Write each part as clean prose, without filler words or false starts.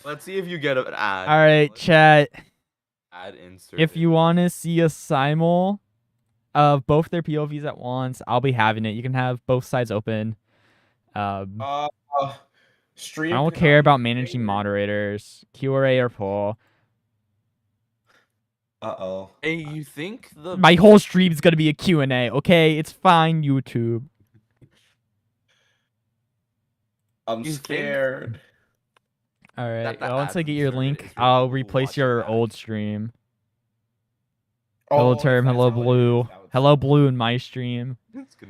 Let's see if you get an ad. All right, chat. Ad insert. If you want to see a simul of both their POVs at once, I'll be having it. You can have both sides open. Stream. I don't care about managing moderators, Q&A or poll. Uh-oh. Hey, you think My whole stream's gonna be a Q&A, okay? It's fine, YouTube. I'm scared. All right, once I get your link, I'll replace your old stream. Hello, Term. Hello, Blue. Hello, Blue in my stream.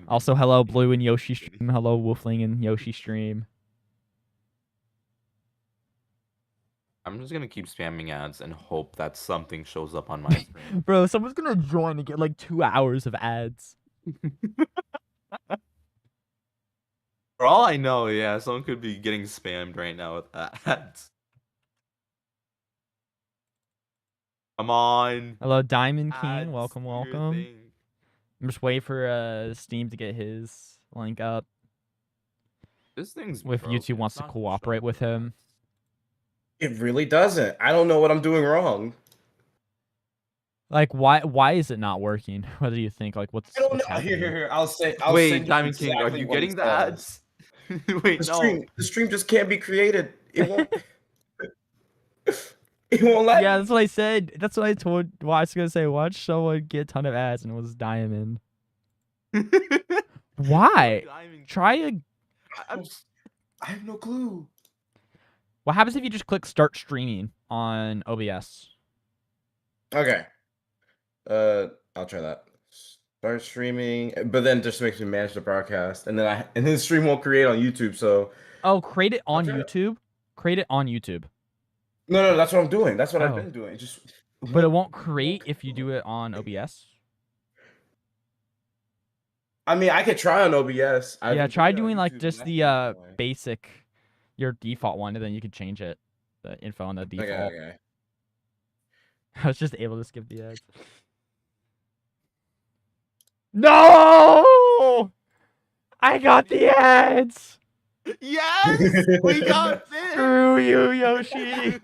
Also, hello, Blue in Yoshi stream. Hello, Wolfling in Yoshi stream. I'm just gonna keep spamming ads and hope that something shows up on my screen. Bro, someone's gonna join and get like 2 hours of ads. For all I know, yeah, someone could be getting spammed right now with ads. Come on. Hello, Diamond King. Ads, Welcome, do your welcome. thing. I'm just waiting for Steam to get his link up. This thing's If broken. YouTube wants to cooperate with him. It really doesn't. I don't know what I'm doing wrong. Like, why is it not working? What do you think? Like, what's I don't know. happening? Here. I'll Wait, send you Diamond King, are exactly you what getting it the says. ads? Wait, no. The stream just can't be created. It won't. It won't let. Yeah, that's what I said. That's what I told. Well, I was gonna say, watch someone get a ton of ads, and it was Diamond. Why? Try a. I have no clue. What happens if you just click start streaming on OBS? Okay. I'll try that. Start streaming, but then just makes me manage the broadcast, and then the stream won't create on YouTube. So. Oh, create it on YouTube. Create it on YouTube. No, that's what I'm doing. That's what I've been doing. But it won't create if you do it on OBS. I mean, I could try on OBS. Yeah, try doing like just the basic, your default one, and then you can change it, the info on the default. Okay. I was just able to skip the ads. No! I got the ads! Yes! We got this! Screw you, Yoshi!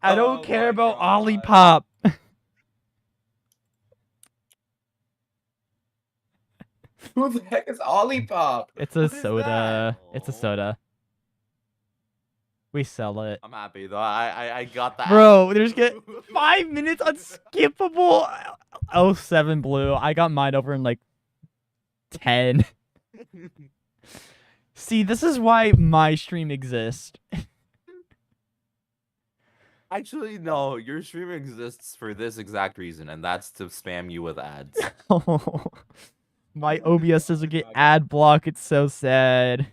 I don't care about Olipop. Who the heck is Olipop? It's a soda. It's a soda. We sell it. I'm happy though. I got that. Bro, there's 5 minutes unskippable. 07 Blue. I got mine over in like 10. See, this is why my stream exists. Actually, no. Your stream exists for this exact reason, and that's to spam you with ads. My OBS doesn't get ad block. It's so sad.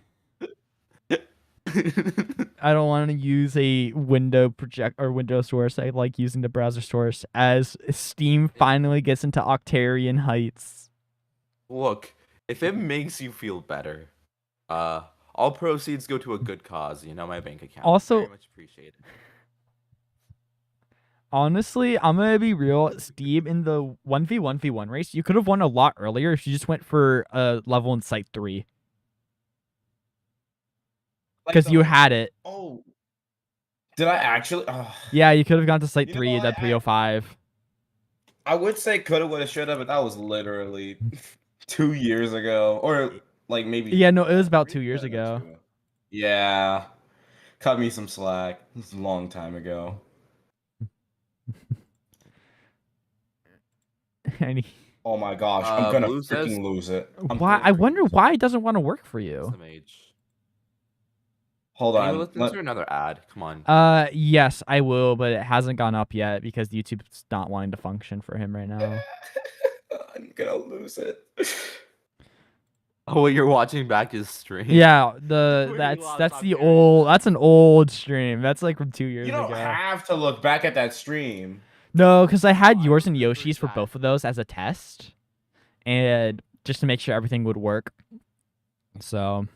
I don't want to use a window project or window source. I like using the browser source as Steam finally gets into Octarian heights. Look, if it makes you feel better, all proceeds go to a good cause. You know, my bank account. Also, very much appreciated. Honestly, I'm gonna be real. Steam in the 1v1v1 race, you could have won a lot earlier if you just went for a level in Site 3. Because you had it. Oh. Did I actually? Oh. Yeah, you could have gone to Site 3 at 305. I would say coulda, woulda, shoulda, but that was literally 2 years ago. Or like maybe. Yeah, no, it was about 2 years ago. Yeah. Cut me some slack. This is a long time ago. Oh my gosh, I'm gonna freaking lose it. Why? I wonder why it doesn't want to work for you. Hold on. Let's do another ad. Come on. Yes, I will, but it hasn't gone up yet because YouTube's not wanting to function for him right now. I'm gonna lose it. Oh, you're watching back his stream. Yeah, that's an old stream. That's like from 2 years ago. You don't have to look back at that stream. No, because I had yours and Yoshi's for both of those as a test, and just to make sure everything would work. So.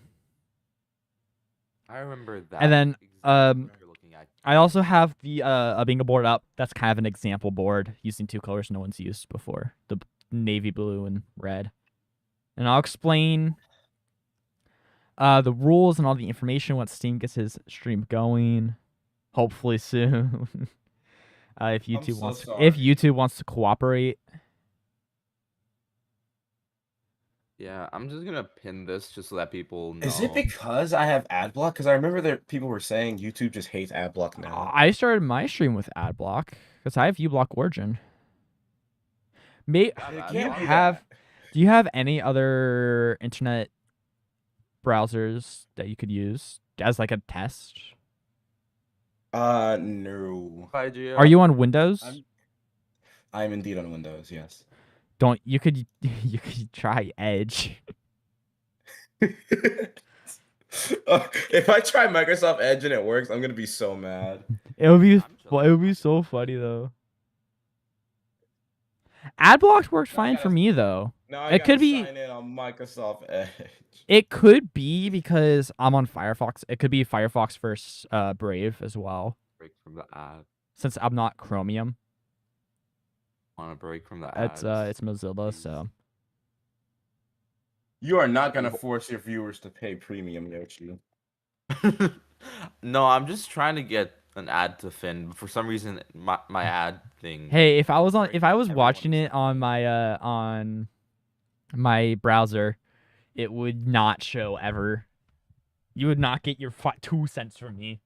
I remember that. And then I also have the Abinga board up. That's kind of an example board using 2 colors no one's used before, the navy blue and red. And I'll explain The rules and all the information once Steam gets his stream going, hopefully soon. If YouTube wants to cooperate. Yeah, I'm just gonna pin this just so that people know. Is it because I have ad block? Because I remember that people were saying YouTube just hates ad block now. I started my stream with ad block because I have uBlock Origin. Do you have any other internet browsers that you could use as like a test? No. Are you on Windows? I'm indeed on Windows, yes. You could try Edge. If I try Microsoft Edge and it works, I'm gonna be so mad. It would be so funny though. Adblock works fine for me though. It could be sign in on Microsoft Edge. It could be because I'm on Firefox. It could be Firefox versus Brave as well. Break from the ad. Since I'm not Chromium. Want to break from the ads? It's Mozilla, so. You are not gonna force your viewers to pay premium, Yoshi. No, I'm just trying to get an ad to Finn. But for some reason, my ad thing. Hey, if I was watching it on my browser, it would not show ever. You would not get your 2 cents from me.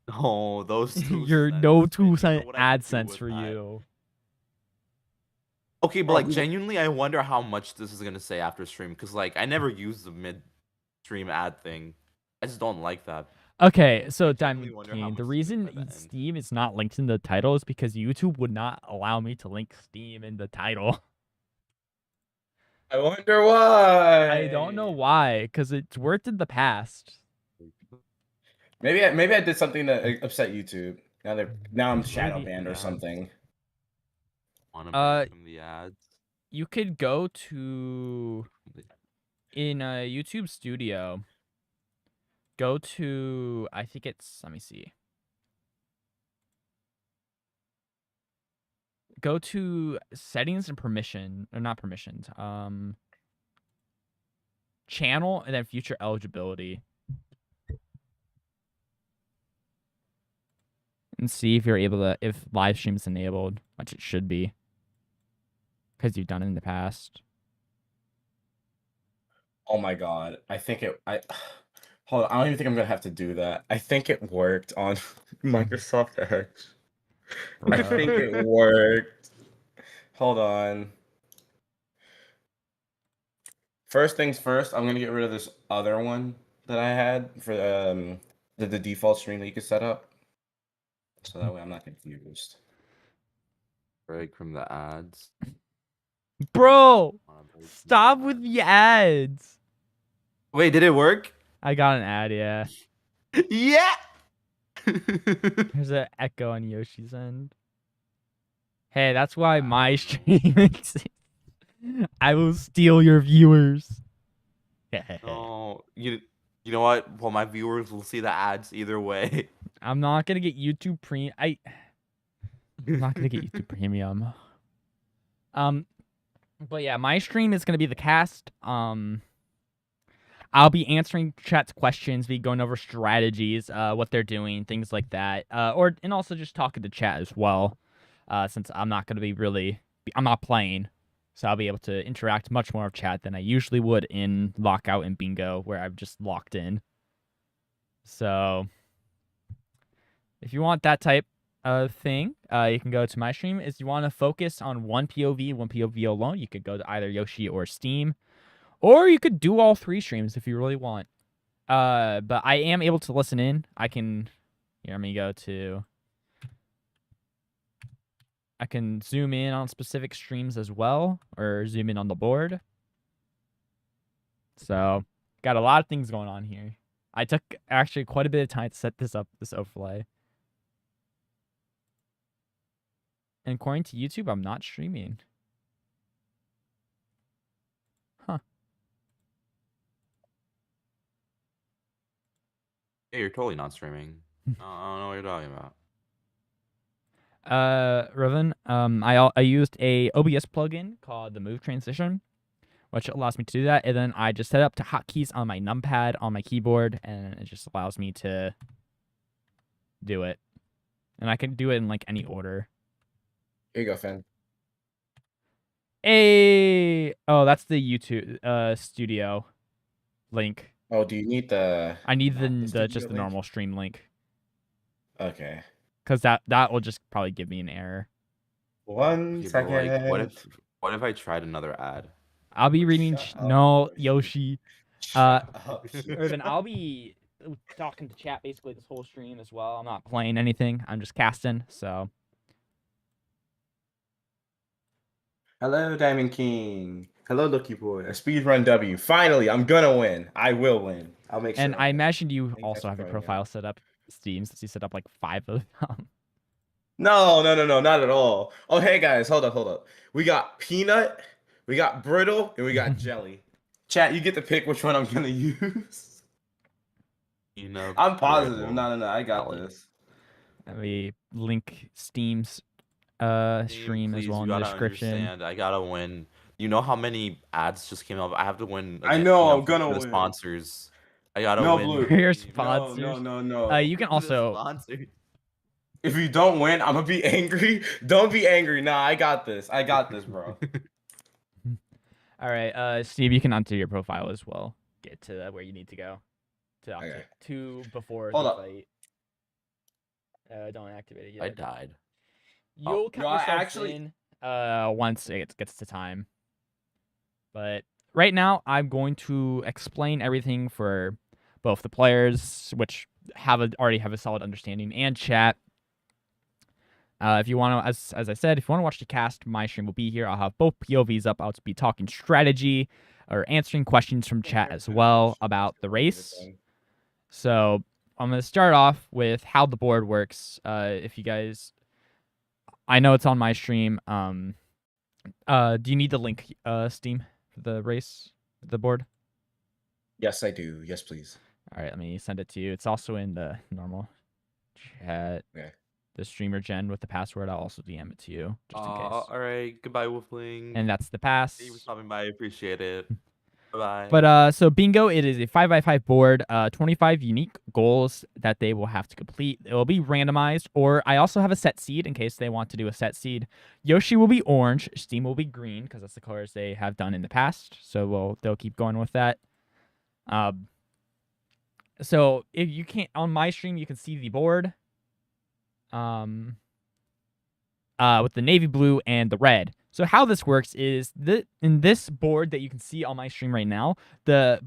Oh, those 2 your cents. No 2 cent AdSense for you. Okay, but like genuinely, I wonder how much this is gonna say after stream, because like I never use the mid-stream ad thing. I just don't like that. Okay, so Diamond King, the reason Steam is not linked in the title is because YouTube would not allow me to link Steam in the title. I wonder why. I don't know why, because it's worked in the past. Maybe I did something to upset YouTube. Now I'm shadow banned or something. From the ads. You could go to in YouTube Studio. Go to I think it's let me see. Go to settings and permission or not permissions. Channel and then future eligibility. And see if you're able to if live stream is enabled, which it should be. Because you've done it in the past. Oh my god. Hold on, I don't even think I'm gonna have to do that. I think it worked on Microsoft Edge. I think it worked. Hold on. First things first, I'm gonna get rid of this other one that I had for the default stream that you could set up. So that way I'm not confused. Break from the ads. Bro, stop with the ads. Wait, did it work? I got an ad, yeah. Yeah. There's an echo on Yoshi's end. Hey, that's why my stream exists. I will steal your viewers. Oh, you know what? Well, my viewers will see the ads either way. I'm not gonna get YouTube Premium. I'm not gonna get YouTube Premium. But yeah, my stream is gonna be the cast. I'll be answering chat's questions, be going over strategies, what they're doing, things like that. And also just talking to chat as well. Since I'm not gonna I'm not playing. So I'll be able to interact much more with chat than I usually would in Lockout and Bingo, where I've just locked in. So if you want that type of thing, you can go to my stream. If you want to focus on one POV alone, you could go to either Yoshi or Steam. Or you could do all 3 streams if you really want. But I am able to listen in. I can I can zoom in on specific streams as well, or zoom in on the board. So, got a lot of things going on here. I took actually quite a bit of time to set this up, this overlay. And according to YouTube, I'm not streaming. Huh. Yeah, you're totally not streaming. I don't know what you're talking about. Revan, I used a OBS plugin called the Move Transition, which allows me to do that. And then I just set up to hotkeys on my numpad on my keyboard, and it just allows me to do it. And I can do it in like any order. Here you go, Finn. Hey, oh, that's the YouTube studio link. Oh, do you need the? I need the studio just the link? normal stream link, Okay. because that will just probably give me an error. 1 Okay, but, second. like, what if I tried another ad? I'll be reading. Shut up, No, Yoshi. Yoshi. Shut up. Or then I'll be talking to chat basically this whole stream as well. I'm not playing anything. I'm just casting. So. Hello, Diamond King. Hello, Lucky Boy. A speedrun W. Finally, I'm gonna win. I will win. I'll make sure. And I imagine you Thank you also for have your throwing me profile out. set up, Steam, since you set up like 5 of them. No, not at all. Oh, hey guys, hold up. We got peanut, we got brittle, and we got jelly. Chat, you get to pick which one I'm gonna use. You know, I'm positive. brittle. No, I got Jelly. this. Let me link Steam's stream as Please, well you in the gotta description. understand, I gotta win. You know how many ads just came up? I have to win. I again, know, you I'm gonna for the win. sponsors. I gotta No, win. Blue. For your No, sponsors. no. You can For the also. sponsors. If you don't win, I'm gonna be angry. Don't be angry. Nah, I got this, bro. All right, Steve, you can enter your profile as well. Get to where you need to go. Okay. To before Hold the up. fight. Don't activate it yet. I died. You'll count No, I yourself actually- in once it gets to time. But right now, I'm going to explain everything for both the players, which already have a solid understanding, and chat. If you want to, as I said, if you want to watch the cast, my stream will be here. I'll have both POVs up. I'll be talking strategy or answering questions from chat as well about the race. So I'm going to start off with how the board works. If you guys, I know it's on my stream. Do you need the link, Steam, for the race, the board? Yes, I do. Yes, please. All right, let me send it to you. It's also in the normal chat. Okay. The streamer gen with the password. I'll also DM it to you just in case. All right. Goodbye, Wolfling. And that's the pass. Thank you for stopping by. I appreciate it. Bye. But so bingo, it is a 5x5 board. 25 unique goals that they will have to complete. It will be randomized, or I also have a set seed in case they want to do a set seed. Yoshi will be orange. Steam will be green because that's the colors they have done in the past. So they'll keep going with that. So if you can't on my stream, you can see the board. With the navy blue and the red. So how this works is in this board that you can see on my stream right now, the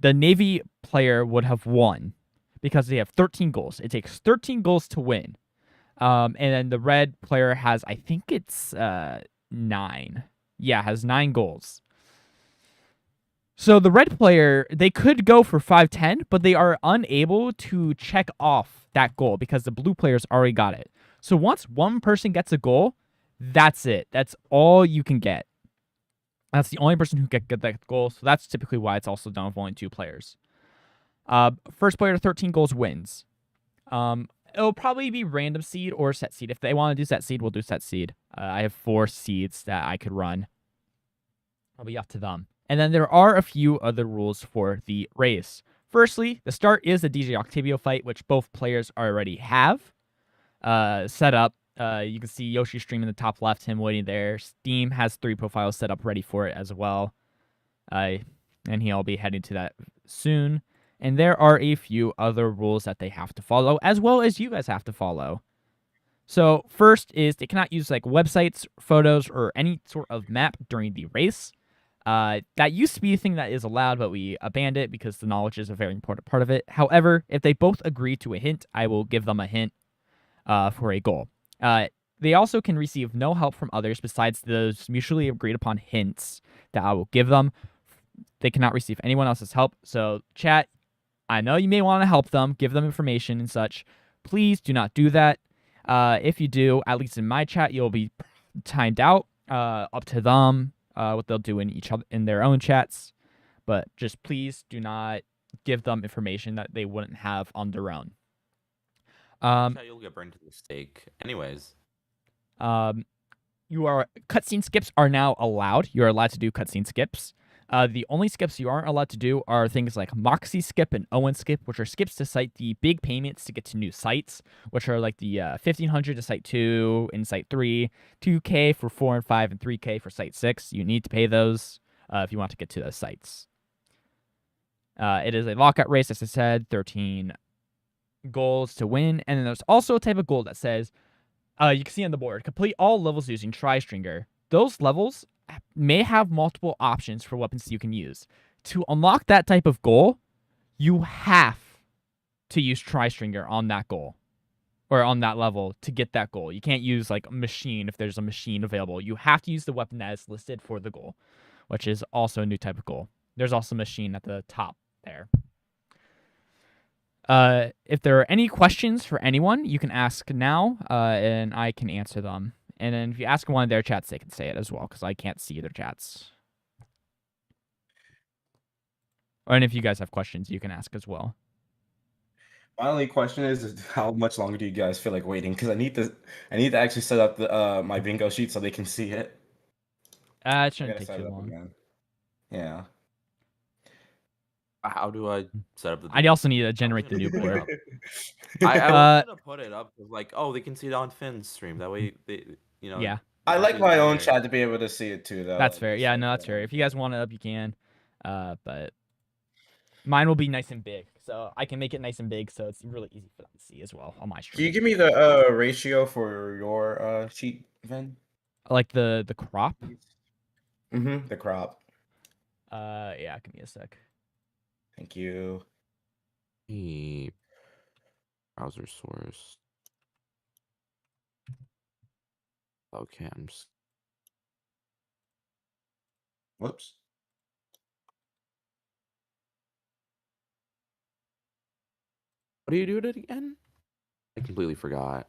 navy player would have won because they have 13 goals. It takes 13 goals to win. And then the red player has, I think it's 9. Yeah, has 9 goals. So the red player, they could go for 5-10, but they are unable to check off that goal because the blue player's already got it. So once one person gets a goal, that's it. That's all you can get. That's the only person who can get that goal. So that's typically why it's also done with only 2 players. First player to 13 goals wins. It'll probably be random seed or set seed. If they want to do set seed, we'll do set seed. I have 4 seeds that I could run. It'll be up to them. And then there are a few other rules for the race. Firstly, the start is the DJ Octavio fight, which both players already have set up. You can see Yoshi stream in the top left, him waiting there. Steam has 3 profiles set up ready for it as well. And he'll be heading to that soon. And there are a few other rules that they have to follow, as well as you guys have to follow. So first is they cannot use like websites, photos, or any sort of map during the race. That used to be a thing that is allowed, but we abandoned it because the knowledge is a very important part of it. However, if they both agree to a hint, I will give them a hint for a goal. They also can receive no help from others besides those mutually agreed upon hints that I will give them. They cannot receive anyone else's help. So, chat, I know you may want to help them, give them information and such. Please do not do that. If you do, at least in my chat, you'll be timed out. Up to them. What they'll do in their own chats, but just please do not give them information that they wouldn't have on their own. You'll get burned to the stake. Anyways, cutscene skips are now allowed. You're allowed to do cutscene skips. The only skips you aren't allowed to do are things like Moxie skip and Owen skip, which are skips to cite the big payments to get to new sites, which are like the 1500 to site 2 and site 3, 2K for 4 and 5, and 3K for site 6. You need to pay those if you want to get to those sites. It is a lockout race, as I said, 13 goals to win. And then there's also a type of goal that says, you can see on the board, complete all levels using Tri-Stringer. Those levels may have multiple options for weapons you can use. To unlock that type of goal, you have to use Tri-Stringer on that goal or on that level to get that goal. You can't use like a machine if there's a machine available. You have to use the weapon that is listed for the goal, which is also a new type of goal. There's also a machine at the top there. If there are any questions for anyone, you can ask now, and I can answer them. And then if you ask one of their chats, they can say it as well, because I can't see their chats. And if you guys have questions, you can ask as well. My only question is how much longer do you guys feel like waiting? Because I need to actually set up the my bingo sheet so they can see it. It shouldn't take too long. Again. Yeah. How do I set up the? I also need to generate the new board. I was gonna put it up like, oh, they can see it on Finn's stream. That way, they, you know. Yeah. I like my own chat to be able to see it too, though. That's fair. Yeah, no, that's fair. If you guys want it up, you can. But mine will be nice and big, so I can make it nice and big, so it's really easy for them to see as well on my stream. Can you give me the ratio for your sheet, Vin? Like the crop? Mm-hmm. The crop. Yeah, give me a sec. Thank you. The browser source. Okay, I'm just. Whoops. What do you do it again? I completely forgot.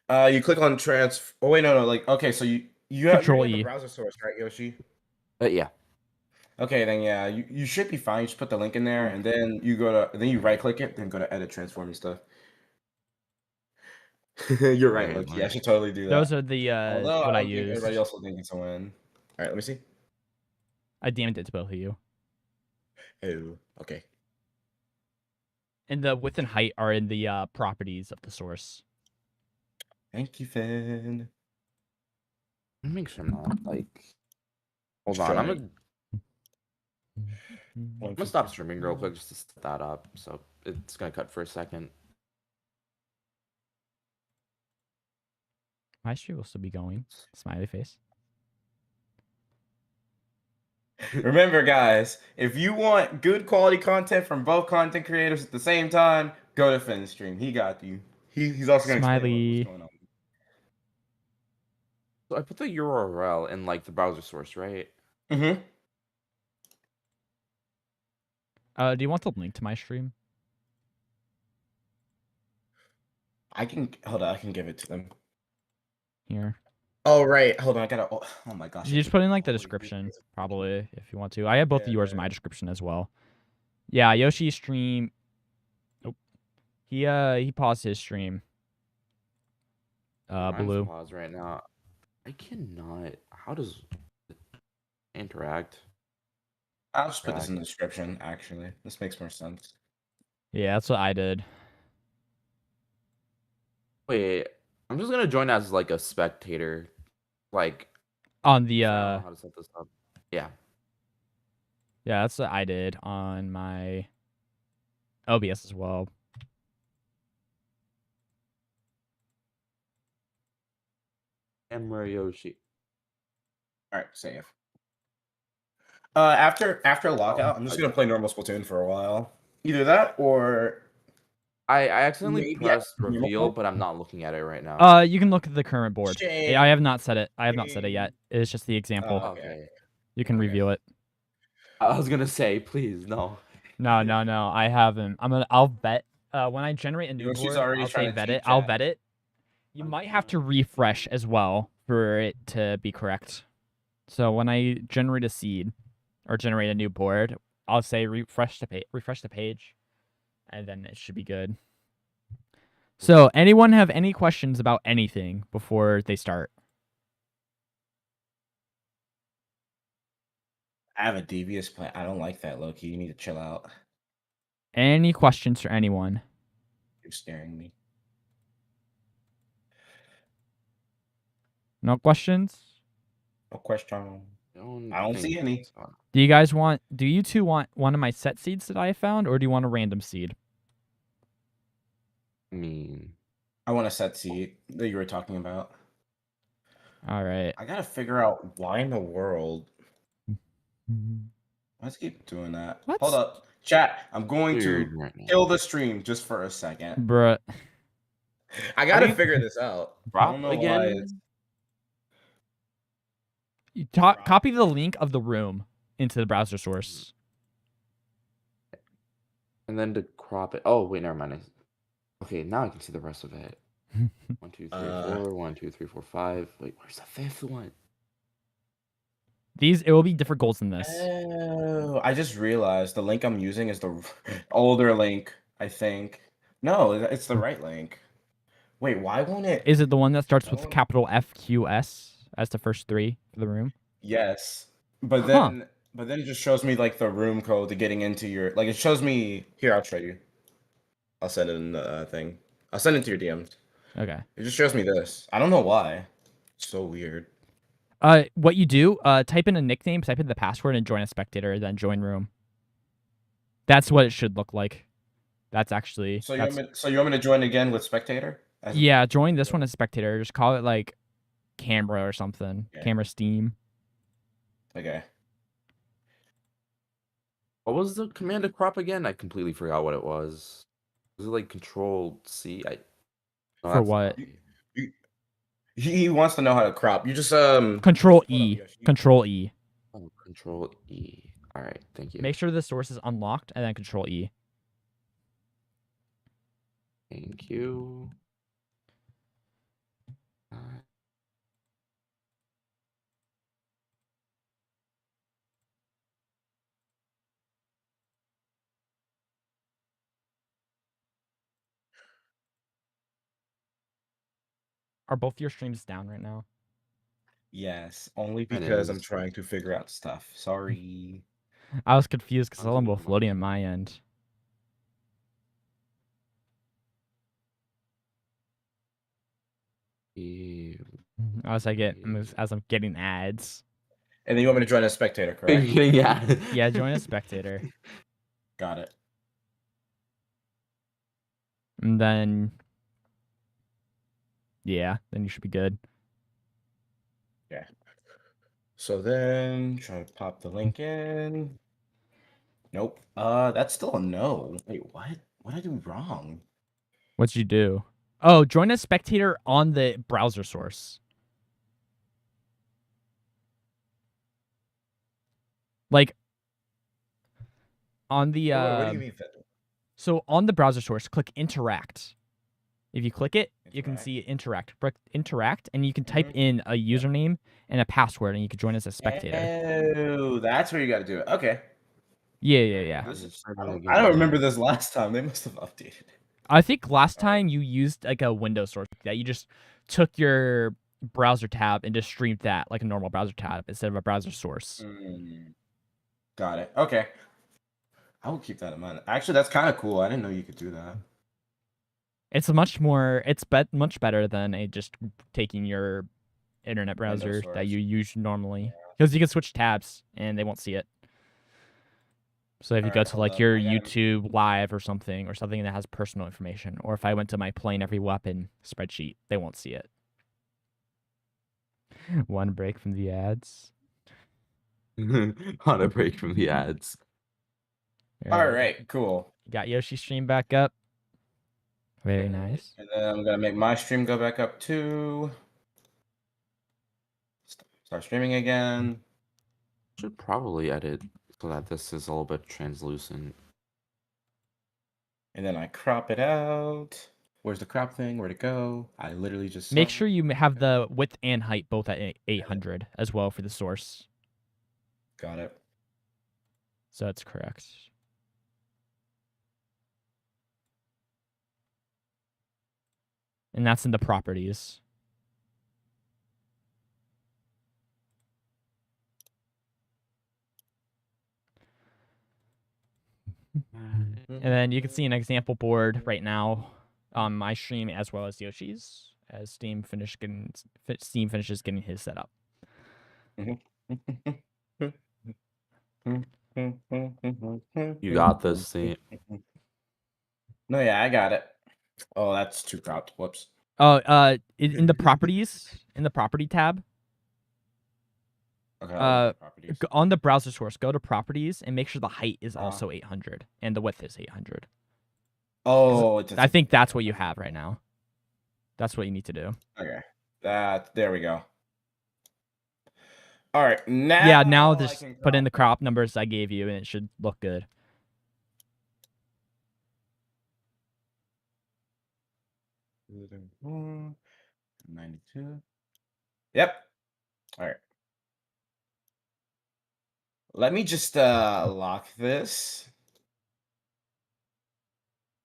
You click on trans. Oh wait, no. Like, okay, so you have Control the E. browser source, right, Yoshi? Yeah. Okay, then yeah, you should be fine. You just put the link in there, and then you right click it, then go to edit, transform, and stuff. You're right, Loki. Yeah, I should totally do that. Those are the what I use. Everybody else will think it's a win. All right, let me see. I damned it to both of you. Oh, okay. And the width and height are in the properties of the source. Thank you, Finn. Make sure I'm not like. Hold on, I'm gonna stop streaming real quick just to set that up. So it's gonna cut for a second. My stream will still be going. Smiley face. Remember, guys, if you want good quality content from both content creators at the same time, go to Finn's stream. He got you. He's also gonna explain what's going on. So I put the URL in like the browser source, right? Mm-hmm. Do you want the link to my stream? I can hold on. I can give it to them. Here. Oh right, hold on. I gotta. Oh my gosh. You just put in like the description, probably, if you want to. I have both of yours in my description as well. Yeah, Yoshi's stream. Nope. He paused his stream. Blue. Pause right now. I cannot. How does it interact? I'll just put this in the description. Actually, this makes more sense. Yeah, that's what I did. Wait, I'm just gonna join as like a spectator, like on the I don't know how to set this up. Yeah. Yeah, that's what I did on my OBS as well. And Yoshi. All right, save. After Lockout, I'm just gonna play normal Splatoon for a while. Either that or I accidentally pressed reveal, but I'm not looking at it right now. You can look at the current board. I have not set it. I have not set it yet. It's just the example. Okay. You can review it. I was gonna say, please, no. No. I haven't. I'll bet. When I generate a new board, I'll say vet it. I'll vet it. You might have to refresh as well for it to be correct. So when I generate a seed or generate a new board, I'll say refresh the page, and then it should be good. So anyone have any questions about anything before they start? I have a devious plan. I don't like that, Loki. You need to chill out. Any questions for anyone? You're scaring me. No questions? No question. I don't see any. Do you two want one of my set seeds that I found, or do you want a random seed? I want a set seed that you were talking about. All right. I gotta figure out why in the world. Let's keep doing that. What? Hold up. Chat, I'm going to kill the stream just for a second. Bruh. I gotta figure this out. I don't know why it's... You copy the link of the room into the browser source. And then to crop it. Oh, wait, never mind. Okay, now I can see the rest of it. 1, 2, 3, 4. 1, 2, 3, 4, 5. Wait, where's the fifth one? It will be different goals than this. Oh, I just realized the link I'm using is the older link, I think. No, it's the right link. Wait, why won't it? Is it the one that starts with capital FQS as the first 3 for the room? Yes. But then it just shows me like the room code to getting into your, like it shows me here, I'll show you. I'll send it in the thing. I'll send it to your DMs. Okay. It just shows me this. I don't know why. It's so weird. What you do, type in a nickname, type in the password, and join a spectator, then join room. That's what it should look like. That's actually... So you want me to join again with spectator? Yeah, join this one as spectator. Just call it like camera or something. Okay. Camera Steam. Okay. What was the command to crop again? I completely forgot what it was. Was it like Control C? For what? He wants to know how to crop. You just Control E. Control E. Oh, Control E. All right, thank you. Make sure the source is unlocked and then Control E. Thank you. Are both your streams down right now? Yes, only because I'm trying to figure out stuff. Sorry. I was confused because I'm both loading on my end. As I'm getting ads. And then you want me to join as spectator, correct? Yeah. Yeah, join as spectator. Got it. And then... yeah, then you should be good. Yeah. So then, try to pop the link in. Nope. That's still a no. Wait, what? What did I do wrong? What'd you do? Oh, join as spectator on the browser source. Like, on the... what do you mean? So, on the browser source, click Interact. If you click it, you can see Interact. Click Interact, and you can type in a username and a password, and you can join as a spectator. Oh, that's where you got to do it. Okay. Yeah. I don't remember this last time. They must have updated it. I think last time you used like a Windows source that you just took your browser tab and just streamed that like a normal browser tab instead of a browser source. Got it. Okay. I will keep that in mind. Actually, that's kind of cool. I didn't know you could do that. It's much better than just taking your internet browser that you use normally, because you can switch tabs and they won't see it. So if you go to like your YouTube Live or something that has personal information, or if I went to my Playing Every Weapon spreadsheet, they won't see it. One break from the ads. On a break from the ads. All right, cool. Got Yoshi's stream back up. Very nice. And then I'm gonna make my stream go back up too. Start streaming again. Should probably edit so that this is a little bit translucent. And then I crop it out. Where's the crop thing? Where'd it go? I literally just make sure you have the width and height both at 800 as well for the source. Got it. So that's correct. And that's in the properties. And then you can see an example board right now on my stream as well as Yoshi's as Steam finishes getting his set up. You got this, Steam. No, yeah, I got it. Oh, that's too cropped. Whoops. Oh, in the properties, in the property tab, Okay. Properties. on the browser source, go to properties and make sure the height is also 800 and the width is 800. Oh, I think that's what you have right now. That's what you need to do. Okay. There we go. All right. Now. Yeah, now just put in the crop numbers I gave you and it should look good. $92. Yep. All right. Let me just lock this.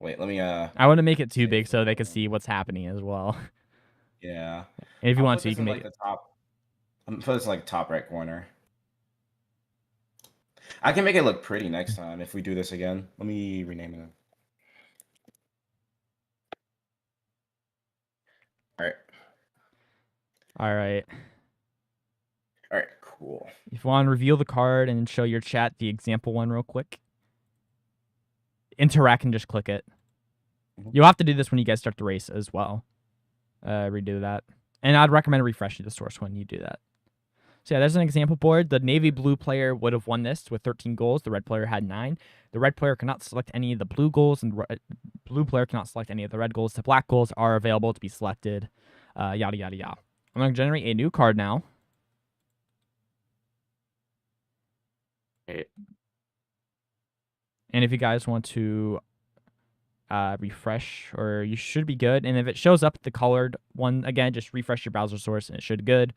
Wait, let me I want to make it too big so they can see what's happening as well. Yeah. And if you want to, you can make it the top. I'm put this in like top right corner. I can make it look pretty next time if we do this again. Let me rename it. All right. All right, cool. If you want to reveal the card and show your chat the example one real quick, interact and just click it. You'll have to do this when you guys start the race as well. Redo that. And I'd recommend refreshing the source when you do that. So yeah, there's an example board. The navy blue player would have won this with 13 goals. The red player had 9. The red player cannot select any of the blue goals, and the blue player cannot select any of the red goals. The black goals are available to be selected. Yada, yada, yada. I'm going to generate a new card now. Okay. And if you guys want to refresh, or you should be good. And if it shows up the colored one again, just refresh your browser source and it should be good.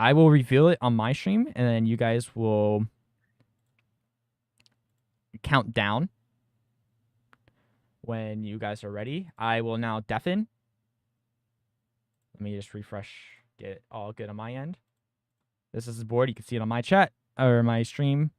I will reveal it on my stream, and then you guys will count down when you guys are ready. I will now deafen. Let me just refresh, get it all good on my end. This is the board. You can see it on my chat or my stream.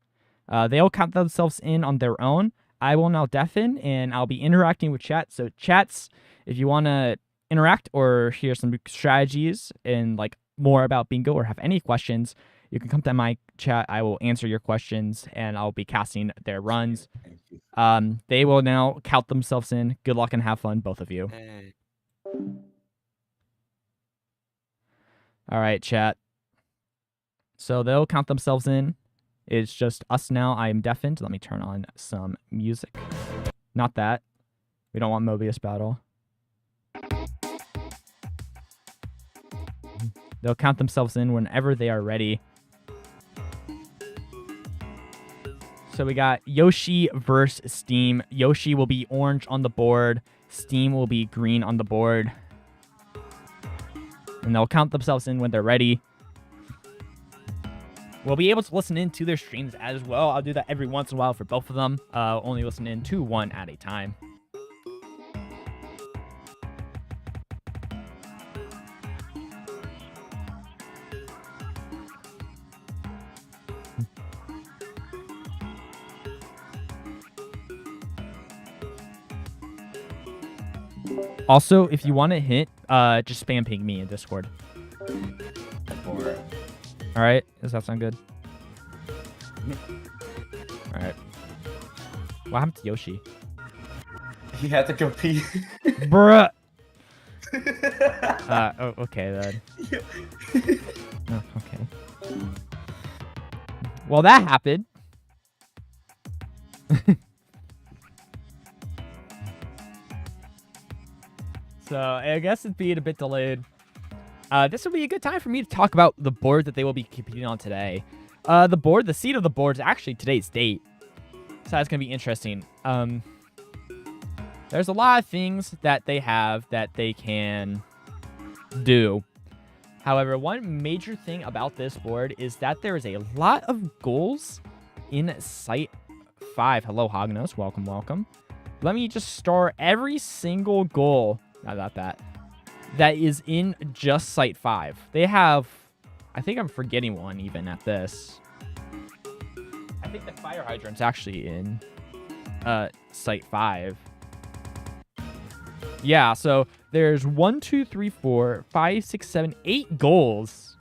They'll count themselves in on their own. I will now deafen, and I'll be interacting with chat. So chats, if you want to interact or hear some strategies and like more about bingo or have any questions, you can come to my chat. I will answer your questions, and I'll be casting their runs. They will now count themselves in. Good luck and have fun, both of you. Hey. All right, chat. So they'll count themselves in. It's just us now. I am deafened. Let me turn on some music. Not that. We don't want Mobius battle. They'll count themselves in whenever they are ready. So we got Yoshi versus Steam. Yoshi will be orange on the board. Steam will be green on the board. And they'll count themselves in when they're ready. We'll be able to listen in to their streams as well. I'll do that every once in a while for both of them. Only listen in to one at a time. Also, if you want to hit, just spam ping me in Discord. All right, does that sound good? All right. What happened to Yoshi? He had to go pee. Bruh. Oh, okay then. Oh, okay. Well, that happened. So I guess it's being a bit delayed. This will be a good time for me to talk about the board that they will be competing on today. The seed of the board is actually today's date. So that's going to be interesting. There's a lot of things that they have that they can do. However, one major thing about this board is that there is a lot of goals in Site 5. Hello, Hognos. Welcome, welcome. Let me just star every single goal. Not that. That is in just Site 5. They have... I think I'm forgetting one even at this. I think the fire hydrant's actually in Site 5. Yeah, so there's 1, 2, 3, 4, 5, 6, 7, 8 goals.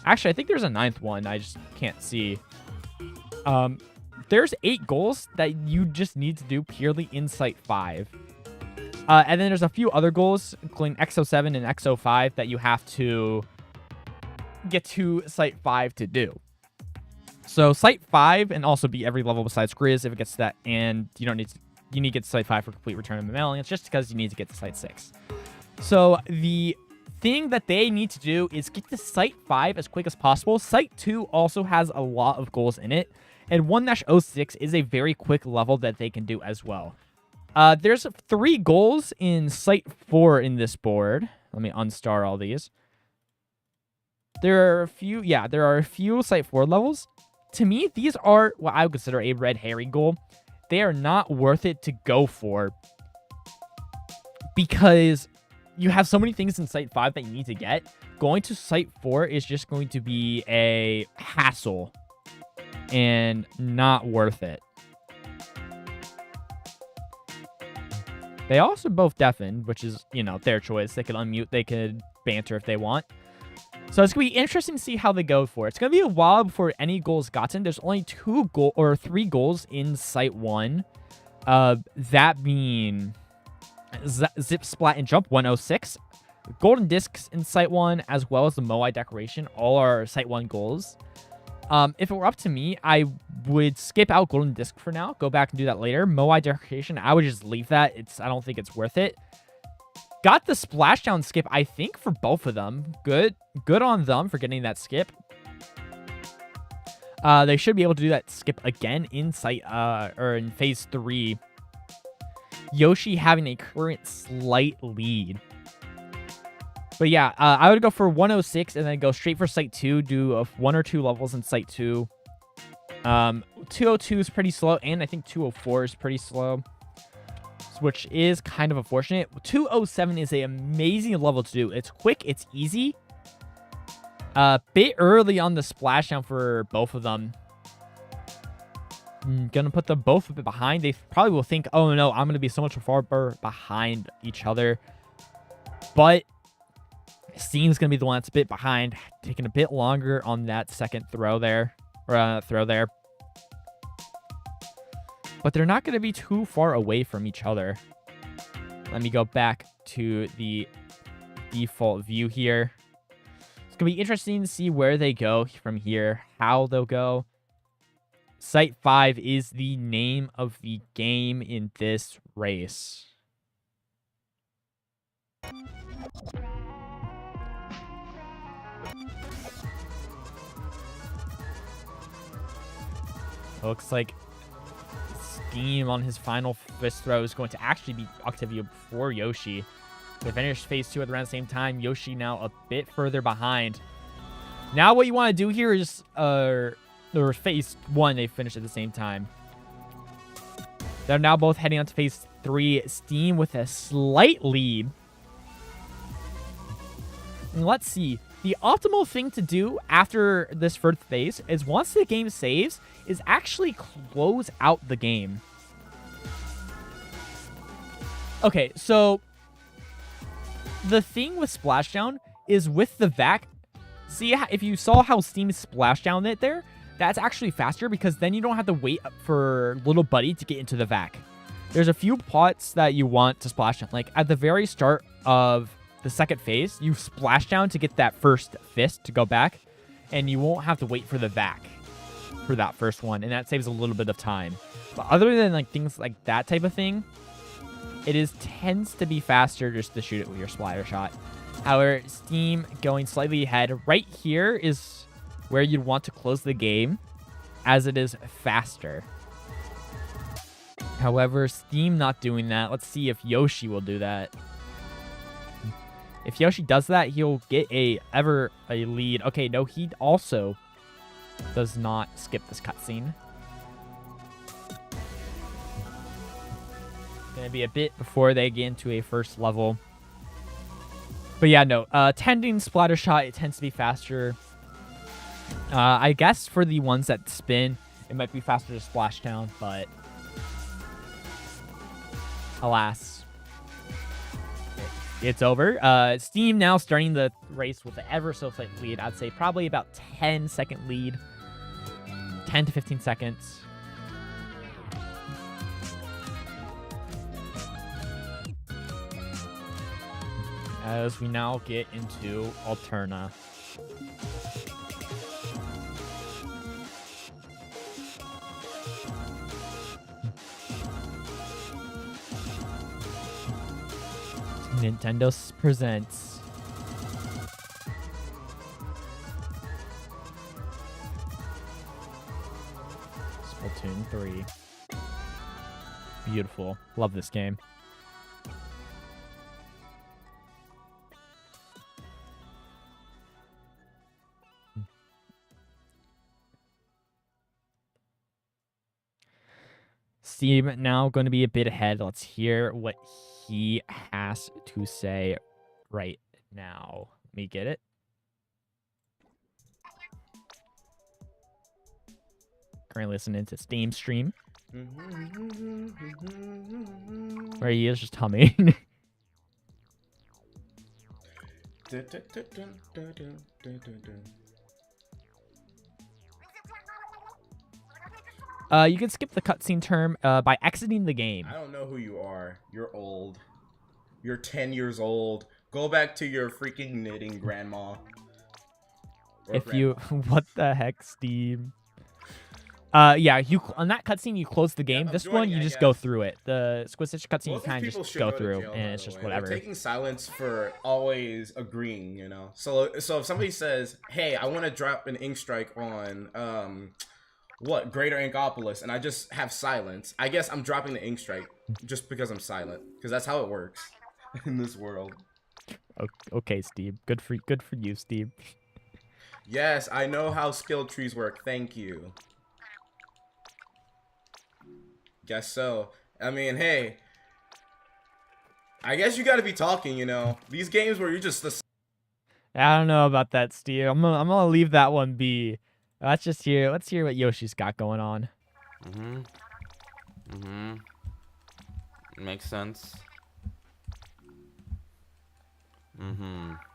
Actually, I think there's a 9th one. I just can't see. There's 8 goals that you just need to do purely in Site 5. And then there's a few other goals, including XO7 and XO5, that you have to get to Site 5 to do. So Site 5, and also be every level besides Grizz if it gets to that, and you need to get to Site 5 for complete return of the mail, and it's just because you need to get to Site 6. So the thing that they need to do is get to Site 5 as quick as possible. Site 2 also has a lot of goals in it, and 1-06 is a very quick level that they can do as well. There's 3 goals in Site 4 in this board. Let me unstar all these. There are a few Site 4 levels. To me, these are what I would consider a red herring goal. They are not worth it to go for because you have so many things in Site 5 that you need to get. Going to Site 4 is just going to be a hassle and not worth it. They also both deafened, which is, their choice. They could unmute, they could banter if they want. So it's going to be interesting to see how they go for it. It's going to be a while before any goals gotten. There's only 3 goals in Site 1. That being Zip, Splat, and Jump 106. Golden Discs in Site 1, as well as the Moai Decoration, all are Site 1 goals. If it were up to me, I would skip out Golden Disc for now. Go back and do that later. Moai Decoration, I would just leave that. I don't think it's worth it. Got the Splashdown skip, I think, for both of them. Good on them for getting that skip. They should be able to do that skip again in in Phase 3. Yoshi having a current slight lead. But yeah, I would go for 106 and then go straight for Site 2. Do 1 or 2 levels in Site 2. 202 is pretty slow, and I think 204 is pretty slow, which is kind of unfortunate. 207 is an amazing level to do. It's quick, it's easy. Bit early on the splashdown for both of them. Gonna put them both a bit behind. They probably will think, oh no, I'm gonna be so much farther behind each other. But Steam's gonna be the one that's a bit behind, taking a bit longer on that second throw there, or throw there. But they're not gonna be too far away from each other. Let me go back to the default view here. It's gonna be interesting to see where they go from here, how they'll go. Site 5 is the name of the game in this race. Looks like Steam on his final fist throw is going to actually beat Octavia before Yoshi. They finished Phase 2 at around the same time. Yoshi now a bit further behind. Now what you want to do here is, or Phase 1, they finished at the same time. They're now both heading on to Phase 3. Steam with a slight lead. And let's see. The optimal thing to do after this first phase is once the game saves, is actually close out the game. Okay, so the thing with Splashdown is with the VAC. See, if you saw how Steam Splashdown it there, that's actually faster because then you don't have to wait for little buddy to get into the VAC. There's a few pots that you want to splash down. Like at the very start of the second phase, you splash down to get that first fist to go back, and you won't have to wait for the VAC for that first one, and that saves a little bit of time. But other than like things like that type of thing, it tends to be faster just to shoot it with your splatter shot. However, Steam going slightly ahead right here is where you'd want to close the game, as it is faster. However, Steam not doing that. Let's see if Yoshi will do that. If Yoshi does that, he'll get a lead. Okay, no, he also does not skip this cutscene. Gonna be a bit before they get into a first level. But yeah, no, tending splatter shot, it tends to be faster. I guess for the ones that spin, it might be faster to splash down, but alas, it's over. Steam now starting the race with an ever so slight lead. I'd say probably about 10-second lead. 10 to 15 seconds. As we now get into Alterna. Nintendo presents Splatoon 3. Beautiful. Love this game. Steam now going to be a bit ahead. Let's hear what he has to say right now. Let me get it. Currently listening to Steam stream. Where he is just humming. You can skip the cutscene term by exiting the game. I don't know who you are. You're old. You're 10 years old. Go back to your freaking knitting, grandma. If you, what the heck, Steam? Yeah, you on that cutscene you close the game. This one you just go through it. The Squisitch cutscene you kind of just go through, and it's just whatever. They're taking silence for always agreeing, you know. So if somebody says, "Hey, I want to drop an ink strike on what Greater Inkopolis," and I just have silence, I guess I'm dropping the ink strike just because I'm silent, because that's how it works in this world. Okay, Steve. Good for you, Steve. Yes, I know how skill trees work. Thank you. Guess so. I mean, hey, I guess you got to be talking, you know. These games where you're just the. I don't know about that, Steve. I'm gonna leave that one be. Let's hear what Yoshi's got going on. Makes sense.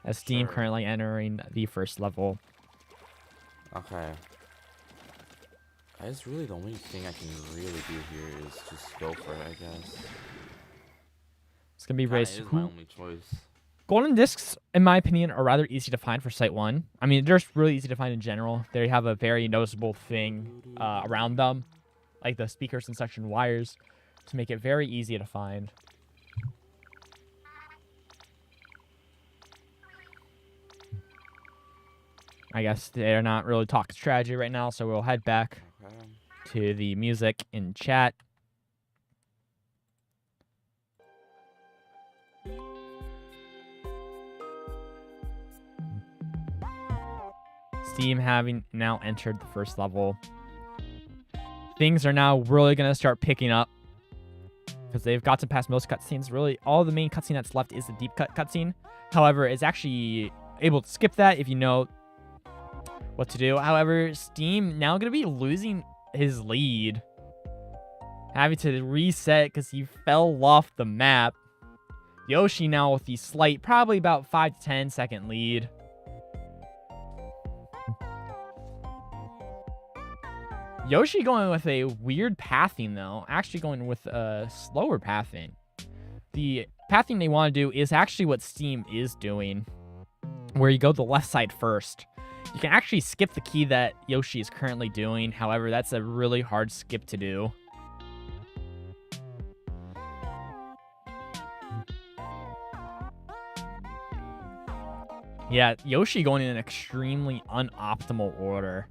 As Steam currently entering the first level. Okay. That's really the only thing I can really do here is just go for it, I guess. It's gonna be race. Is my only choice. Golden discs, in my opinion, are rather easy to find for Site 1. I mean, they're just really easy to find in general. They have a very noticeable thing around them, like the speakers and suction wires, to make it very easy to find. I guess they're not really talking strategy right now, so we'll head back to the music in chat. Steam having now entered the first level. Things are now really going to start picking up because they've gotten past most cutscenes. Really, all the main cutscene that's left is the deep cut cutscene. However, it's actually able to skip that if you know what to do. However, Steam now going to be losing his lead. Having to reset because he fell off the map. Yoshi now with the slight, probably about 5 to 10 second lead. Yoshi going with a weird pathing, though. Actually going with a slower pathing. The pathing they want to do is actually what Steam is doing, where you go the left side first. You can actually skip the key that Yoshi is currently doing. However, that's a really hard skip to do. Yeah, Yoshi going in an extremely unoptimal order.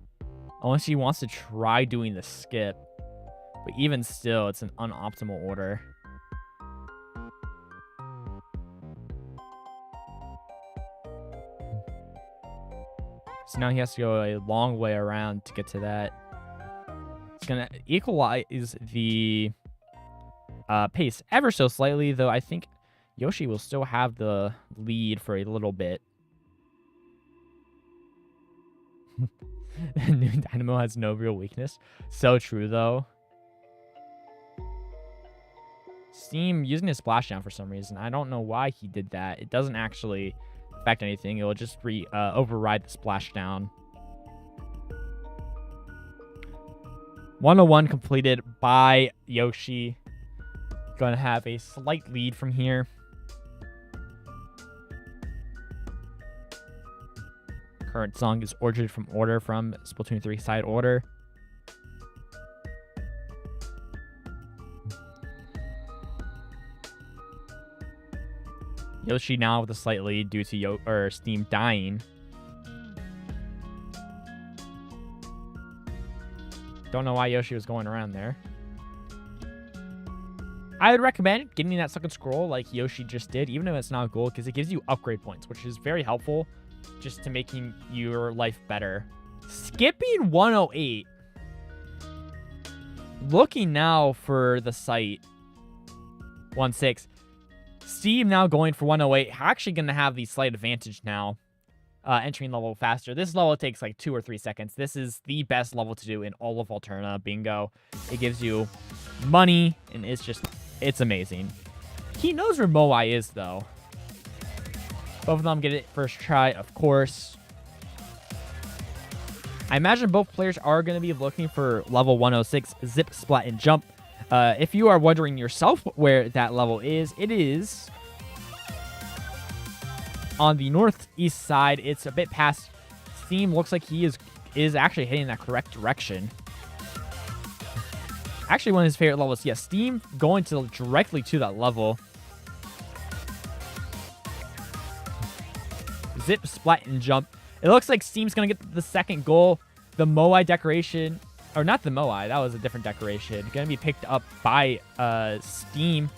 Unless he wants to try doing the skip. But even still, it's an unoptimal order. So now he has to go a long way around to get to that. It's going to equalize the pace ever so slightly, though I think Yoshi will still have the lead for a little bit. New Dynamo has no real weakness. So true, though. Steam using his splashdown for some reason. I don't know why he did that. It doesn't actually affect anything. It will just override the splashdown. 101 completed by Yoshi. Going to have a slight lead from here. Current song is Orchard from Order from Splatoon 3 Side Order. Yoshi now with a slight lead due to Steam dying. Don't know why Yoshi was going around there. I would recommend getting that second scroll like Yoshi just did, even if it's not gold, because it gives you upgrade points, which is very helpful just to making your life better. Skipping 108. Looking now for the site. 1-6. Steam now going for 108. Actually going to have the slight advantage now. Entering level faster. This level takes like 2 or 3 seconds. This is the best level to do in all of Alterna. Bingo. It gives you money, and it's amazing. He knows where Moai is, though. Both of them get it first try, of course. I imagine both players are going to be looking for level 106, Zip, Splat, and Jump. If you are wondering yourself where that level is, it is on the northeast side. It's a bit past Steam. Looks like he is actually heading in that correct direction. Actually, one of his favorite levels. Yeah, Steam going directly to that level. Zip, Splat, and Jump. It looks like Steam's going to get the second goal. The Moai decoration, or not the Moai, that was a different decoration. Going to be picked up by Steam.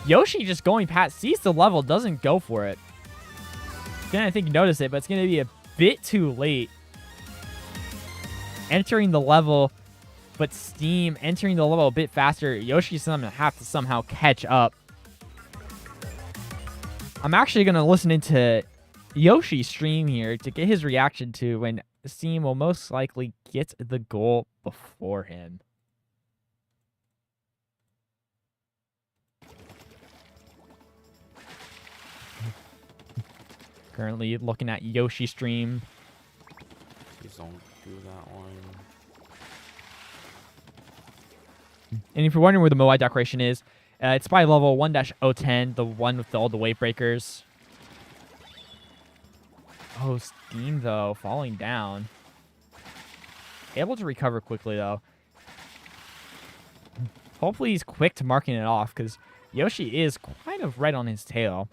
Yoshi just going past, sees the level, doesn't go for it. Didn't I think you noticed it, but it's going to be a bit too late. Entering the level, but Steam entering the level a bit faster. Yoshi's going to have to somehow catch up. I'm actually going to listen into Yoshi's stream here to get his reaction to when Steam will most likely get the goal before him. Currently looking at Yoshi stream. Please don't do that one. And if you're wondering where the Moai decoration is, it's by level 1-010, the one with all the wave breakers. Oh, Steam, though, falling down. Able to recover quickly, though. Hopefully he's quick to marking it off, because Yoshi is kind of right on his tail.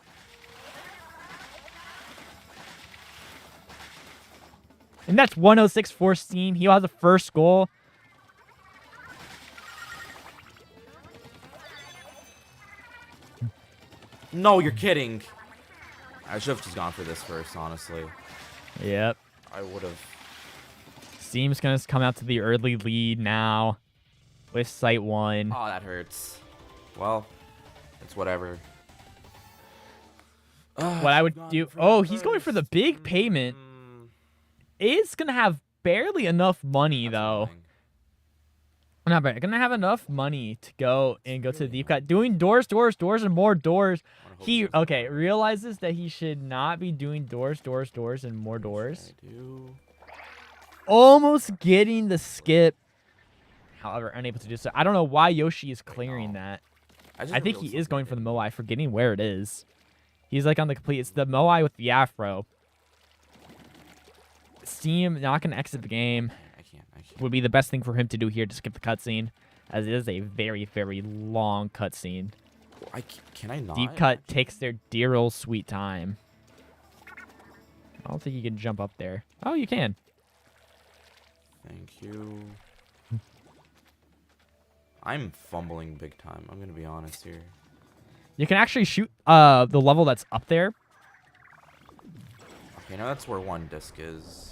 And that's 106 for Steam. He has the first goal. No, you're kidding. I should have just gone for this first, honestly. Yep. I would have. Steam's going to come out to the early lead now with Site 1. Oh, that hurts. Well, it's whatever. What I would do... Oh, he's going for the big payment. It's going to have barely enough money, though. Not bad. Going to have enough money to go to the deep cut. Doing doors, and more doors. He, okay, realizes that he should not be doing doors, and more doors. Almost getting the skip. However, unable to do so. I don't know why Yoshi is clearing that. I think he is going for the Moai, forgetting where it is. He's like on the complete. It's the Moai with the afro. Steam not going to exit the game. I can't. Would be the best thing for him to do here to skip the cutscene, as it is a very, very long cutscene. Can I not? Deep cut takes their dear old sweet time. I don't think you can jump up there. Oh, you can. Thank you. I'm fumbling big time. I'm gonna be honest here. You can actually shoot the level that's up there. Okay, now that's where one disc is.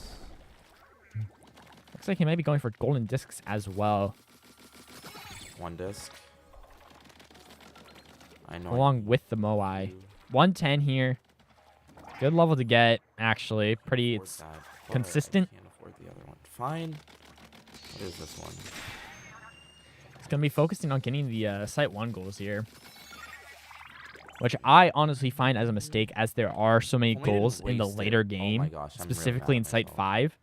Looks like he might be going for golden discs as well. One disc. I know. Along with the Moai. 110 here. Good level to get, actually. Pretty, it's consistent. I can't afford the other one. Fine. What is this one? It's going to be focusing on getting the Site 1 goals here. which I honestly find as a mistake, as there are so many If only I didn't goals in the waste later it. Oh game, my gosh, I'm really specifically mad in at Site myself. 5,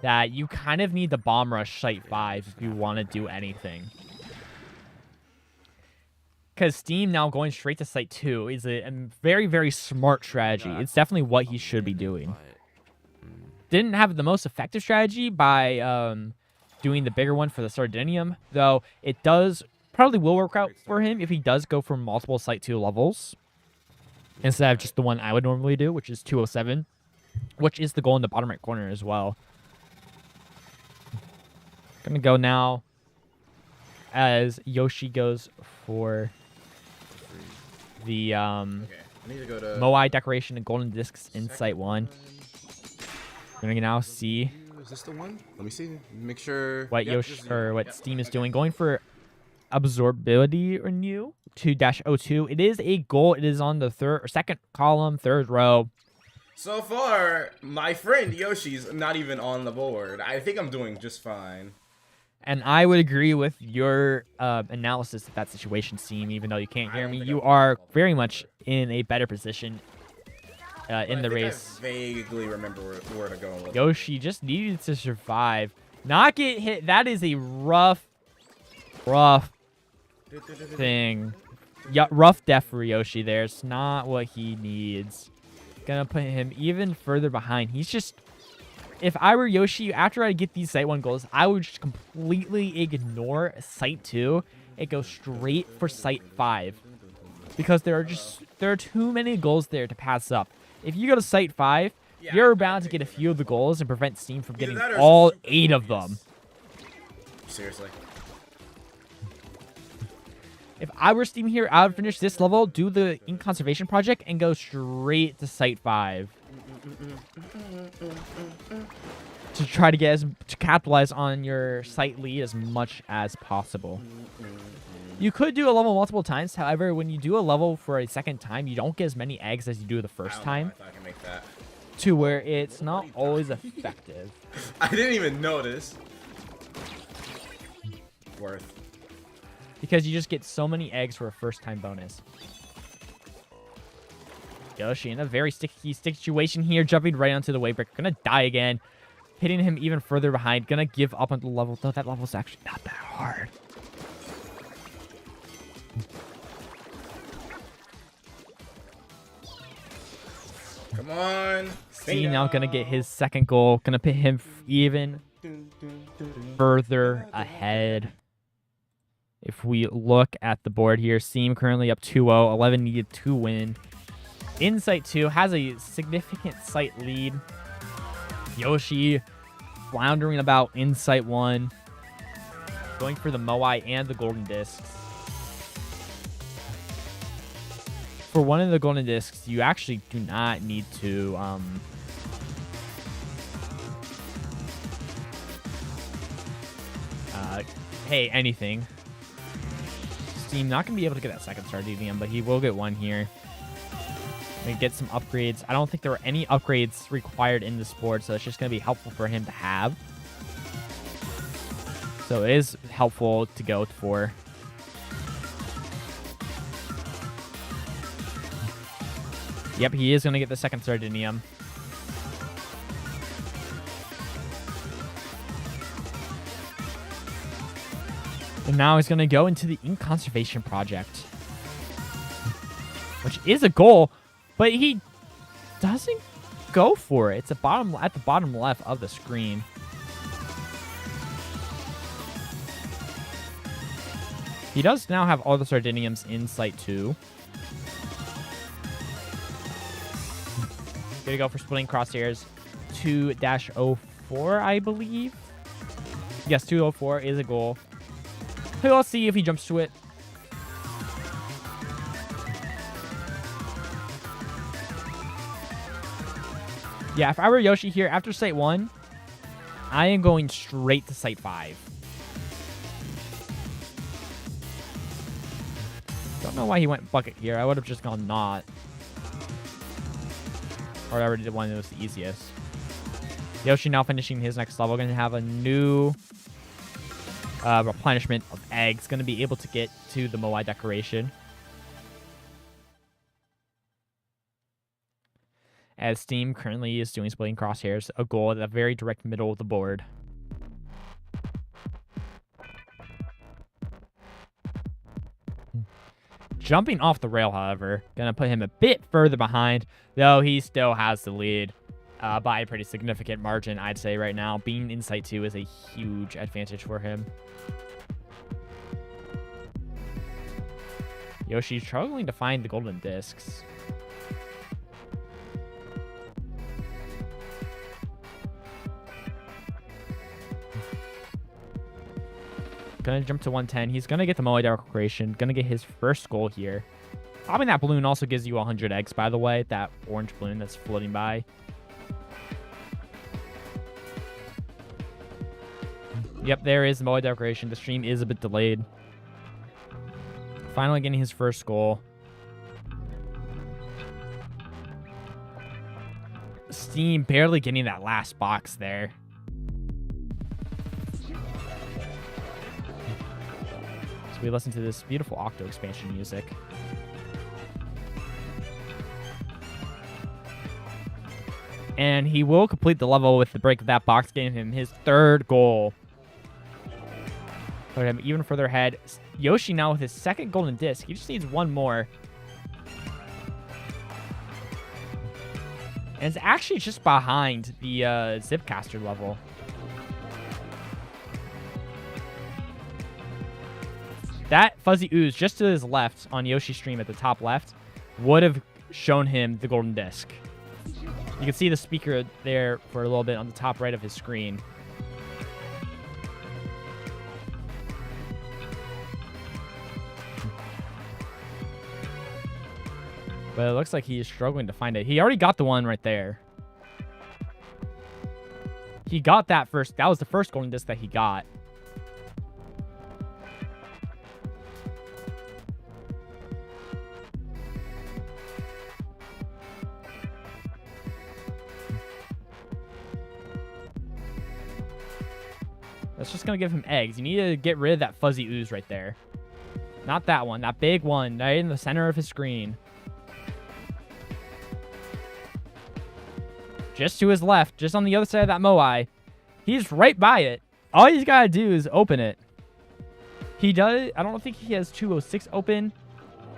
that you kind of need the bomb rush Site Yeah, 5 this if is you gonna want to happen do bad. anything. Because Steam now going straight to Site 2 is a very, very smart strategy. It's definitely what he should be doing. Didn't have the most effective strategy by doing the bigger one for the Sardinium, though it does probably will work out for him if he does go for multiple Site 2 levels instead of just the one I would normally do, which is 207, which is the goal in the bottom right corner as well. Gonna go now as Yoshi goes for the Okay, I need to go to Moai decoration and golden discs in Site 1. We're gonna now see Is this the one? Let me see. Make sure. what Yep, this is the one. what Yep, Steam is okay. doing. Going for absorbability renew 2-02. It is a goal. It is on the second column, third row. So far, my friend Yoshi's not even on the board. I think I'm doing just fine. And I would agree with your analysis of that situation, Steam. Even though you can't hear don't me, think you I'm are on the very board. much in a better position in the race. I vaguely remember where to go with it. Yoshi just needed to survive, not get hit. That is a rough thing. Yeah, rough death for Yoshi there. It's not what he needs. Gonna put him even further behind. He's just... If I were Yoshi, after I get these Site 1 goals, I would just completely ignore Site 2 and go straight for Site 5. Because there are too many goals there to pass up. If you go to Site 5, you're bound to get a few of the goals and prevent Steam from getting that or all super 8 of obvious. them. Seriously. If I were Steam here, I would finish this level, do the Ink Conservation Project, and go straight to Site 5. To try to capitalize on your site lead as much as possible. You could do a level multiple times, however, when you do a level for a second time, you don't get as many eggs as you do the first time, I can make that. to where it's not always effective. I didn't even notice. Worth. Because you just get so many eggs for a first time bonus. Yoshi in a very sticky situation here, jumping right onto the wave breaker. Gonna die again. Hitting him even further behind. Gonna give up on the level, though that level's actually not that hard. Come on. Steam now gonna get his second goal. Gonna put him even further ahead. If we look at the board here, Steam currently up 2-0. 11 needed to win. In Site 2 has a significant site lead. Yoshi floundering about in Site 1. Going for the Moai and the golden discs. For one of the golden discs, you actually do not need to pay anything. Steam not going to be able to get that second star DVM, but he will get one here. We get some upgrades. I don't think there were any upgrades required in this board, so it's just going to be helpful for him to have. So it is helpful to go for. Yep, he is going to get the second Sardinium. And now he's going to go into the Ink Conservation Project, which is a goal, but he doesn't go for it. It's at the bottom left of the screen. He does now have all the Sardiniums in Site 2. Gonna go for splitting crosshairs. 2-04, I believe. Yes, 204 is a goal. We'll see if he jumps to it. Yeah, if I were Yoshi here, after Site 1, I am going straight to Site 5. Don't know why he went bucket here. I would have just gone not. Or I already did one that was the easiest. Yoshi now finishing his next level. Going to have a new replenishment of eggs. Going to be able to get to the Moai decoration. as Steam currently is doing splitting crosshairs, a goal at the very direct middle of the board. Jumping off the rail, however, gonna put him a bit further behind, though he still has the lead by a pretty significant margin, I'd say right now. Being Insight 2 is a huge advantage for him. Yoshi's struggling to find the golden discs. Gonna jump to 110. He's gonna get the Moai Declaration. Gonna get his first goal here. Popping that balloon also gives you 100 eggs, by the way. That orange balloon that's floating by. Yep, there is the Moai Declaration. The stream is a bit delayed. Finally getting his first goal. Steam barely getting that last box there. So we listen to this beautiful Octo expansion music. And he will complete the level with the break of that box, getting him his third goal. Put him even further ahead. Yoshi now with his second golden disc. He just needs one more. And it's actually just behind the Zipcaster level. That fuzzy ooze just to his left on Yoshi's stream at the top left would have shown him the golden disc. You can see the speaker there for a little bit on the top right of his screen. But it looks like he is struggling to find it. He already got the one right there. He got that first. That was the first golden disc that he got. That's just going to give him eggs. You need to get rid of that fuzzy ooze right there. Not that one. That big one right in the center of his screen. Just to his left, just on the other side of that Moai. He's right by it. All he's got to do is open it. He does. I don't think he has 206 open,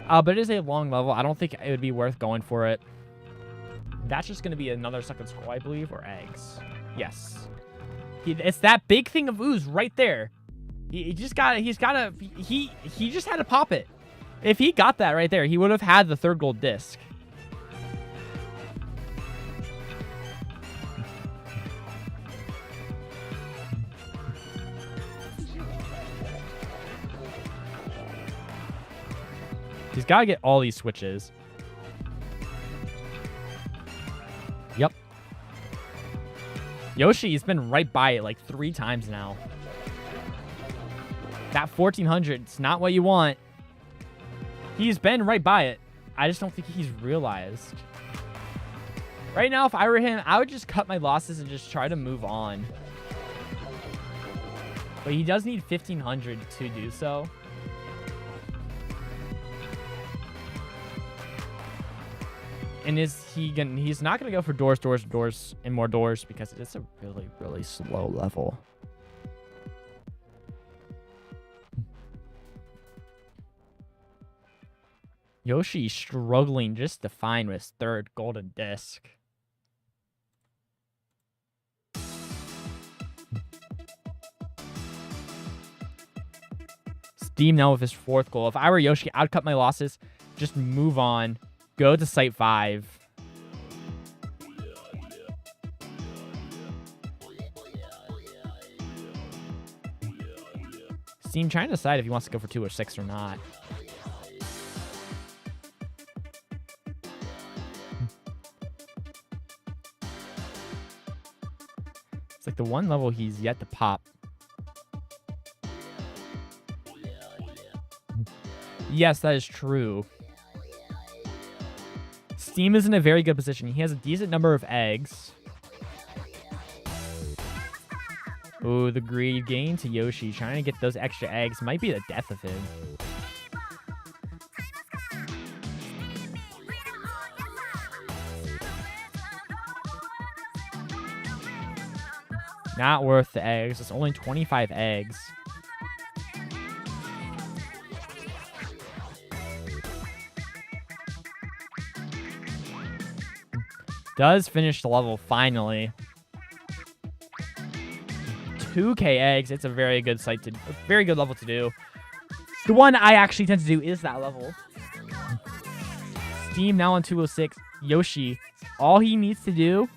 but it is a long level. I don't think it would be worth going for it. That's just going to be another second scroll, I believe, or eggs. Yes. It's that big thing of ooze right there. He just got it. He just had to pop it. If he got that right there, he would have had the third gold disc. He's got to get all these switches. Yep. Yoshi's been right by it like 3 times now. That 1400, it's not what you want. He's been right by it. I just don't think he's realized. Right now, if I were him, I would just cut my losses and just try to move on. But he does need 1500 to do so. And he's not going to go for doors, and more doors because it's a really, really slow level. Yoshi struggling just to find his third golden disc. Steam now with his fourth goal. If I were Yoshi, I'd cut my losses, just move on. Go to Site 5. Steam trying to decide if he wants to go for 2 or 6 or not. It's like the one level he's yet to pop. Yes, that is true. Steam is in a very good position. He has a decent number of eggs. Ooh, the greed gain to Yoshi. Trying to get those extra eggs might be the death of him. Not worth the eggs. It's only 25 eggs. Does finish the level finally. 2k eggs. It's a very good very good level to do. The one I actually tend to do is that level. Steam now on 206. Yoshi, all he needs to do,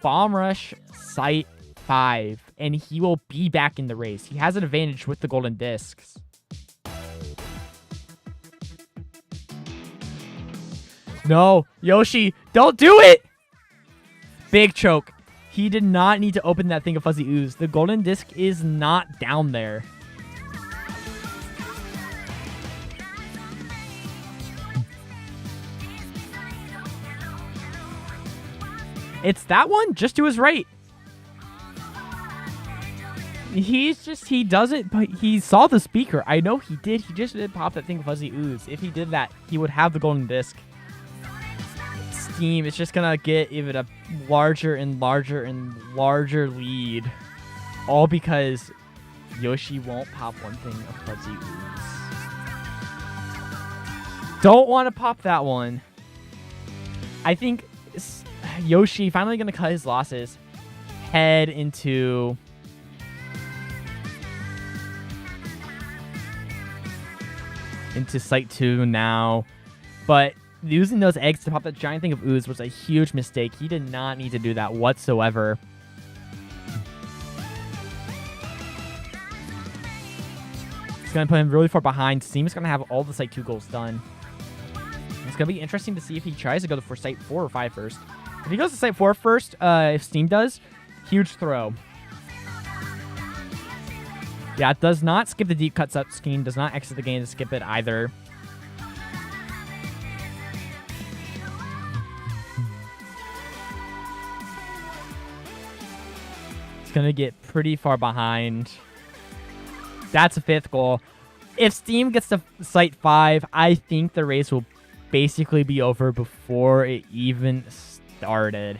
bomb rush site 5, and he will be back in the race. He has an advantage with the golden discs. No, Yoshi, don't do it! Big choke. He did not need to open that thing of fuzzy ooze. The golden disc is not down there. It's that one just to his right. He doesn't, but he saw the speaker. I know he did. He just didn't pop that thing of fuzzy ooze. If he did that, he would have the golden disc. Steam, it's just gonna get even a larger and larger and larger lead. All because Yoshi won't pop one thing of fuzzy ooze. Don't want to pop that one. I think Yoshi finally gonna cut his losses. Head into Site 2 now. But using those eggs to pop that giant thing of ooze was a huge mistake. He did not need to do that whatsoever. It's going to put him really far behind. Steam is going to have all the Site 2 goals done. It's going to be interesting to see if he tries to go for Site 4 or 5 first. If he goes to Site 4 first, if Steam does, huge throw. Yeah, it does not skip the deep cuts up scheme. Does not exit the game to skip it either. It's going to get pretty far behind. That's a 5th goal. If Steam gets to Site 5, I think the race will basically be over before it even started.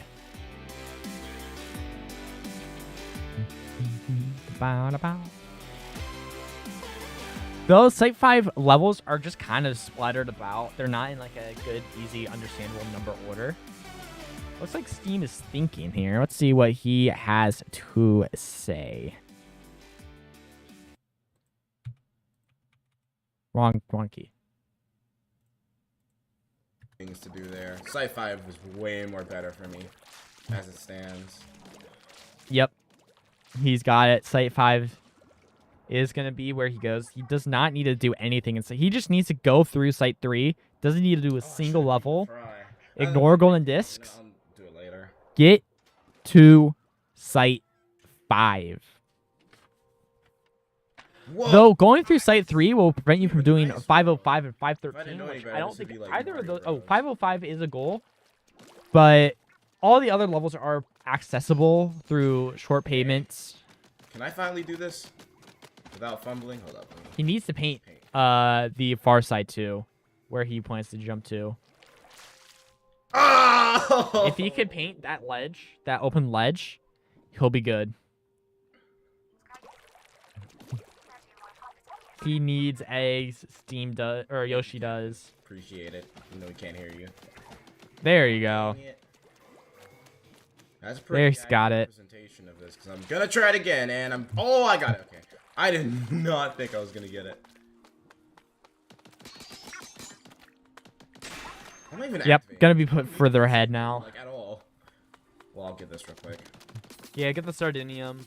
Those Site 5 levels are just kind of splattered about. They're not in like a good, easy, understandable number order. Looks like Steam is thinking here. Let's see what he has to say. Wrong key. Things to do there. Site 5 was way more better for me as it stands. Yep. He's got it. Site 5 is going to be where he goes. He does not need to do anything. So he just needs to go through Site 3. Doesn't need to do a single level. Ignore golden discs. I'll do it later. Get to Site 5. Whoa. Though going through Site 3 will prevent you from doing 505 and 513, which I don't think either of those... Oh, 505 is a goal, but all the other levels are accessible through short payments. Can I finally do this without fumbling? Hold up. He needs to paint the far side too, where he plans to jump to. Oh! If he could paint that ledge, that open ledge, he'll be good. He needs eggs. Steam does, or Yoshi does. Appreciate it. Even though we can't hear you. There you go. That's a pretty There's got it. representation of this, because I'm gonna try it again, and I'm. Oh, I got it. Okay. I did not think I was gonna get it. I'm not even. Yep, activating. gonna be put further ahead now. Like at all. Well, I'll get this real quick. Yeah, get the Sardinium.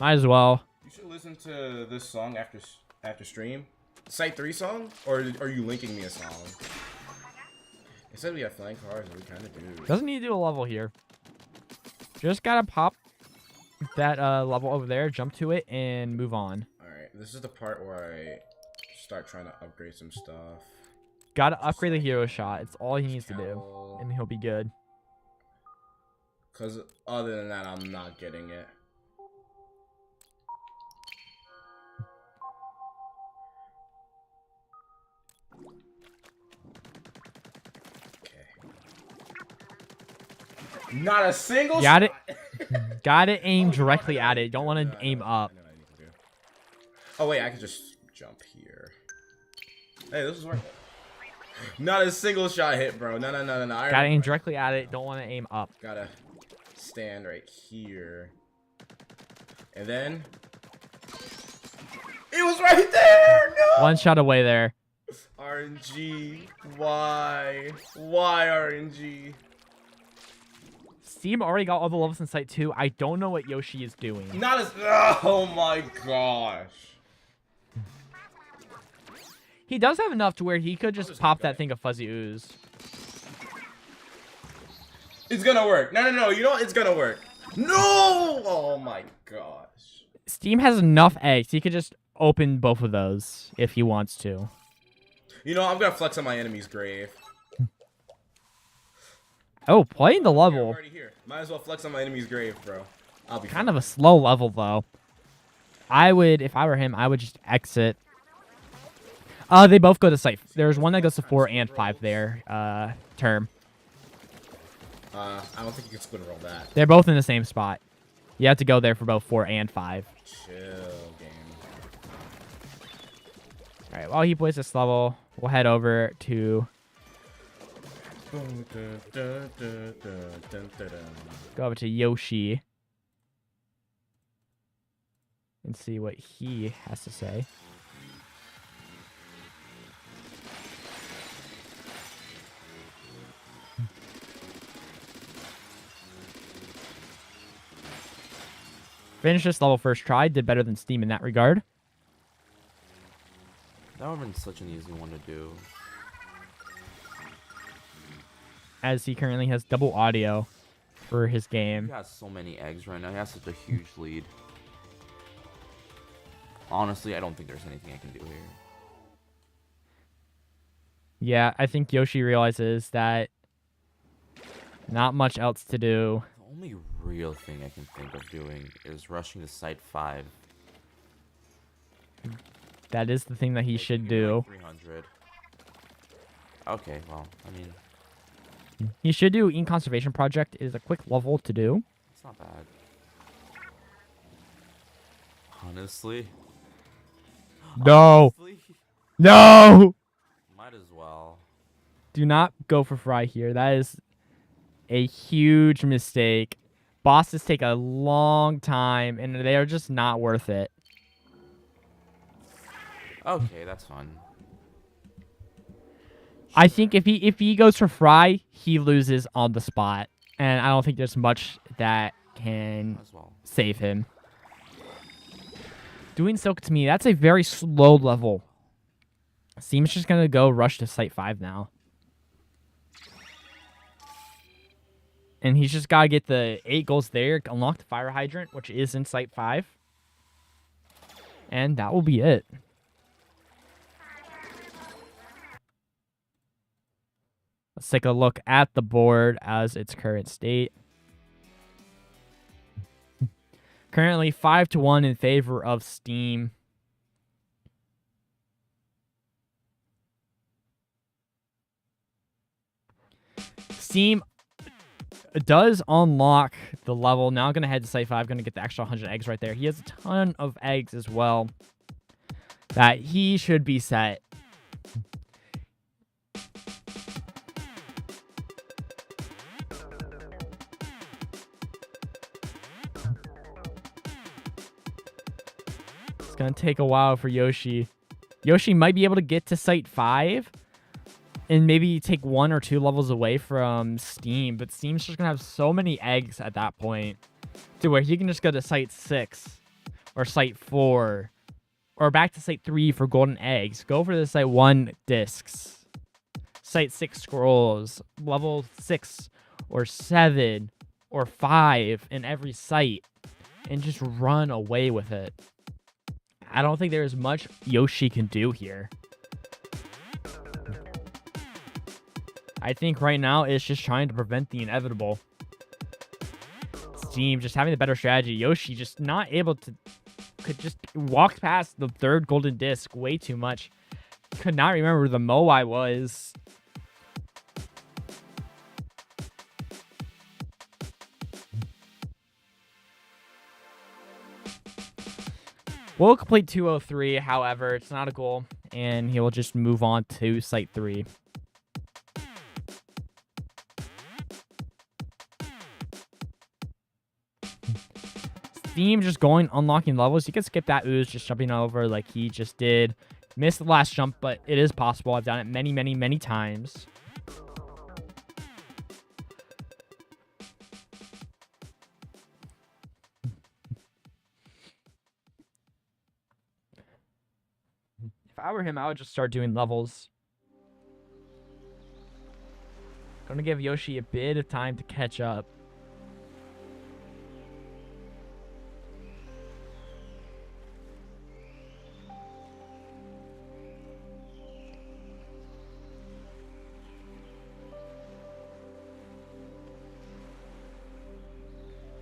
Might as well. You should listen to this song after stream. Site 3 song, or are you linking me a song? It said we have flying cars, and we kind of do. Doesn't need to do a level here. Just gotta pop that level over there, jump to it, and move on. Alright, this is the part where I start trying to upgrade some stuff. Gotta upgrade the hero shot. It's all he needs to do, and he'll be good. Because other than that, I'm not getting it. Okay. Not a single Got it. Gotta aim directly at it. Don't want to aim up. I know what I need to do. Oh wait, I can just jump here. Hey, this is working. Not a single shot hit, bro. No. Gotta aim directly at it. Don't want to aim up. Gotta stand right here. And then... It was right there! No! One shot away there. RNG. Why? Why RNG? Steam already got all the levels in Site 2. I don't know what Yoshi is doing. Not as... Oh my gosh. He does have enough to where he could just pop that thing of fuzzy ooze. It's gonna work. No. You know what? It's gonna work. No! Oh my gosh. Steam has enough eggs. He could just open both of those if he wants to. You know, I'm gonna flex on my enemy's grave. Oh, playing the I'm level. already here. Might as well flex on my enemy's grave, bro. I'll be Kind of a slow level, though. I would, if I were him, I would just exit. They both go to site. There's one that goes to 4 and 5 there, term. I don't think you can spin roll that. They're both in the same spot. You have to go there for both 4 and 5. Chill, game. Alright, while he plays this level, we'll head over to... Go over to Yoshi. And see what he has to say. Finished this level first try. Did better than Steam in that regard. That would have been such an easy one to do. As he currently has double audio for his game. He has so many eggs right now. He has such a huge lead. Honestly, I don't think there's anything I can do here. Yeah, I think Yoshi realizes that not much else to do. The only real thing I can think of doing is rushing to Site 5. That is the thing that he should do. Like 300. Okay, well, I mean... He should do Ink Conservation Project. It is a quick level to do. It's not bad. Honestly? No! Honestly? No! Might as well. Do not go for Fry here. That is a huge mistake. Bosses take a long time, and they are just not worth it. Okay, that's fun. I think if he goes for Fry, he loses on the spot, and I don't think there's much that can As well. save him. Doing Silk to me, that's a very slow level. Seems just gonna go rush to Site 5 now. And he's just gotta get the 8 goals there, unlock the fire hydrant, which is in Site 5. And that will be it. Let's take a look at the board as its current state. Currently 5-1 in favor of Steam. Steam does unlock the level. Now going to head to Site 5. Going to get the extra 100 eggs right there. He has a ton of eggs as well that he should be set. It's going to take a while for Yoshi. Yoshi might be able to get to Site 5 and maybe take 1 or 2 levels away from Steam, but Steam's just going to have so many eggs at that point to where he can just go to Site 6 or Site 4 or back to Site 3 for golden eggs. Go for the Site 1 discs, Site 6 scrolls, level 6 or 7 or 5 in every site, and just run away with it. I don't think there's much Yoshi can do here. I think right now it's just trying to prevent the inevitable. Steam just having the better strategy. Yoshi just not able to... Could just walk past the 3rd golden disc way too much. Could not remember where the Moai was. We'll complete 203, however, it's not a goal, and he will just move on to Site 3. Steam just going, unlocking levels. You can skip that ooze, just jumping over like he just did. Missed the last jump, but it is possible. I've done it many, many, many times. If I were him, I would just start doing levels. Gonna give Yoshi a bit of time to catch up.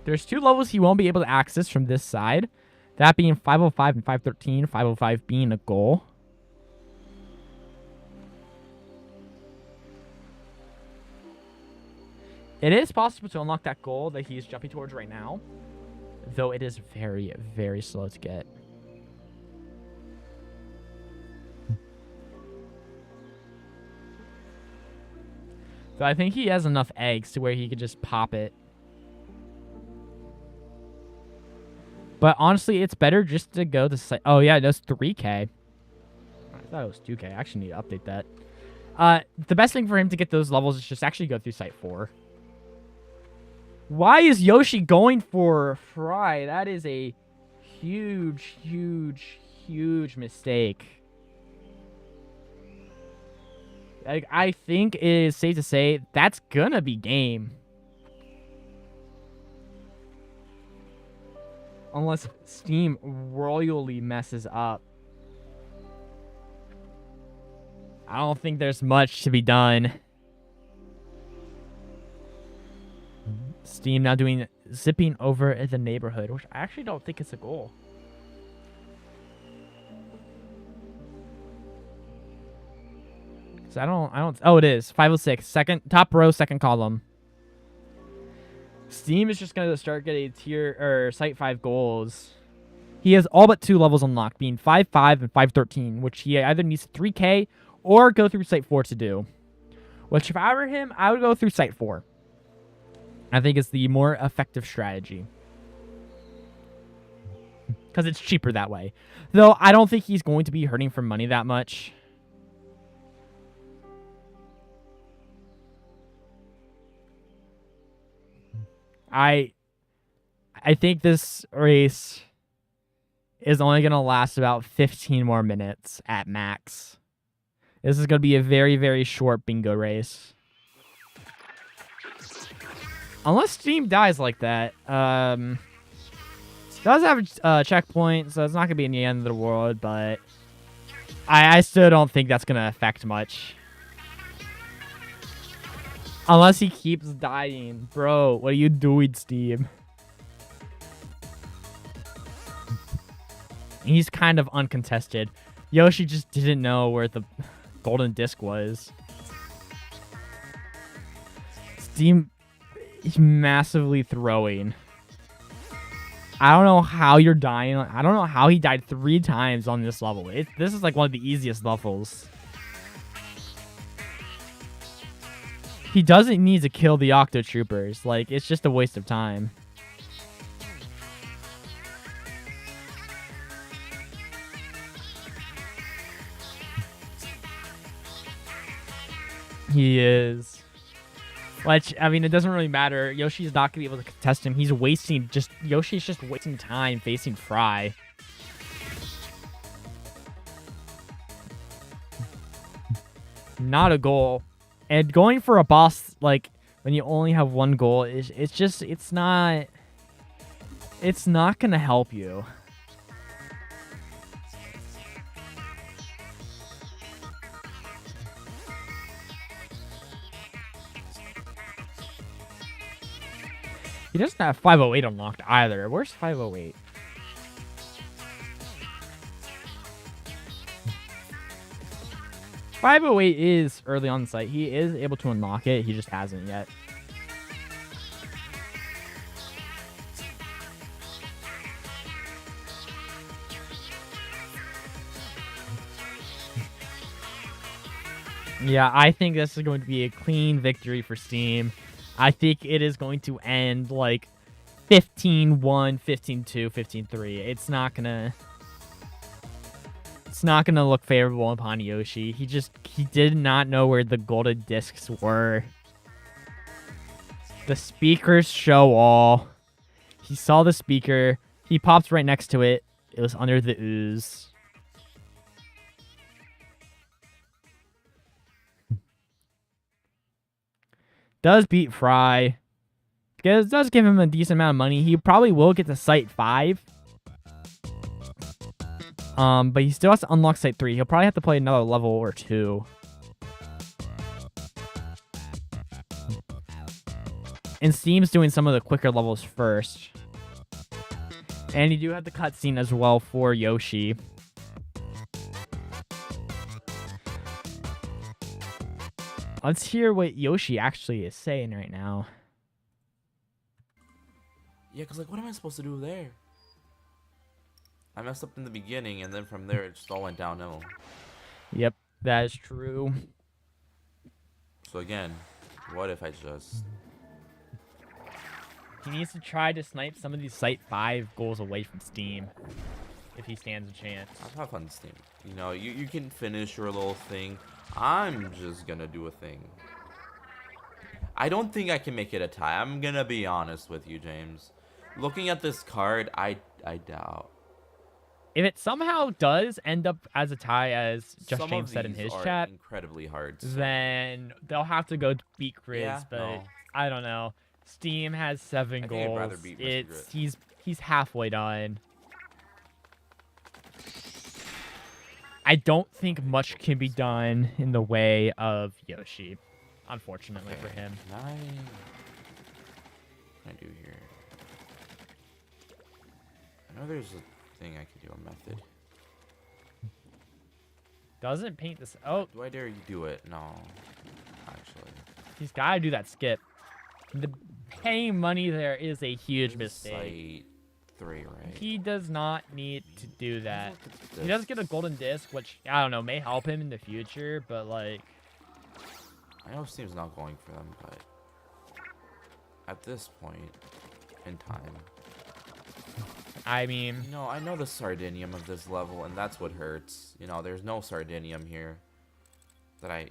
There's 2 levels he won't be able to access from this side. That being 505 and 513. 505 being a goal. It is possible to unlock that goal that he's jumping towards right now. Though it is very, very slow to get. So I think he has enough eggs to where he could just pop it. But honestly, it's better just to go to site. Oh, yeah, that's 3K. I thought it was 2K. I actually need to update that. The best thing for him to get those levels is just actually go through Site 4. Why is Yoshi going for Fry? That is a huge, huge, huge mistake. Like, I think it is safe to say that's gonna be game. Unless Steam royally messes up. I don't think there's much to be done. Steam now doing zipping over the neighborhood, which I actually don't think is a goal. So I don't. Oh, it is 506. Second top row, second column. Steam is just gonna start getting tier or Site 5 goals. He has all but 2 levels unlocked, being 5-5 and 513, which he either needs 3K or go through Site 4 to do. Which, if I were him, I would go through Site 4. I think it's the more effective strategy. Because it's cheaper that way. Though, I don't think he's going to be hurting for money that much. I think this race is only going to last about 15 more minutes at max. This is going to be a very, very short bingo race. Unless Steam dies like that. Does have a checkpoint, so it's not going to be in the end of the world, but I still don't think that's going to affect much. Unless he keeps dying. Bro, what are you doing, Steam? He's kind of uncontested. Yoshi just didn't know where the golden disc was. Steam is massively throwing. I don't know how you're dying. I don't know how he died 3 times on this level. This is like one of the easiest levels. He doesn't need to kill the Octo Troopers. Like, it's just a waste of time. He is. Which, I mean, it doesn't really matter. Yoshi's not going to be able to contest him. He's wasting Yoshi's just wasting time facing Fry. Not a goal. And going for a boss, like, when you only have 1 goal, it's not going to help you. He doesn't have 508 unlocked either. Where's 508? .508 is early on the site. He is able to unlock it. He just hasn't yet. Yeah, I think this is going to be a clean victory for Steam. I think it is going to end like 15-1, 15-2, 15-3. It's not gonna look favorable upon Yoshi. He did not know where the golden discs were. The speakers show all. He saw the speaker. He pops right next to it. It was under the ooze. Does beat Fry. Does give him a decent amount of money. He probably will get to Site 5. But he still has to unlock Site 3. He'll probably have to play another level or 2. And Steam's doing some of the quicker levels first. And you do have the cutscene as well for Yoshi. Let's hear what Yoshi actually is saying right now. Yeah, because, like, what am I supposed to do there? I messed up in the beginning, and then from there, it just all went downhill. Yep, that is true. So, again, what if I just... He needs to try to snipe some of these Site 5 goals away from Steam. If he stands a chance. I'll have fun, Steam. You know, you can finish your little thing. I'm just gonna do a thing. I don't think I can make it a tie. I'm gonna be honest with you, James. Looking at this card, I doubt. If it somehow does end up as a tie, as Just Some James of said in these his are chat, incredibly hard. then they'll have to go beat Grizz, Yeah, but no. I don't know. Steam has 7 I think I'd rather goals. beat Mr. Grit. He's halfway done. I don't think much can be done in the way of Yoshi, unfortunately for him. Can I do here? I know there's a thing I can do, a method. Doesn't paint this. Oh, Do I dare you do it? No, actually. he's got to do that skip. The paying money there is a huge This is mistake. Site 3, right? He does not need to do that. Look at He this. does get a golden disc, which, I don't know, may help him in the future, but, like... I know Steam's not going for them, but at this point in time, I mean... you know, I know the sardinium of this level, and that's what hurts. You know, there's no sardinium here that I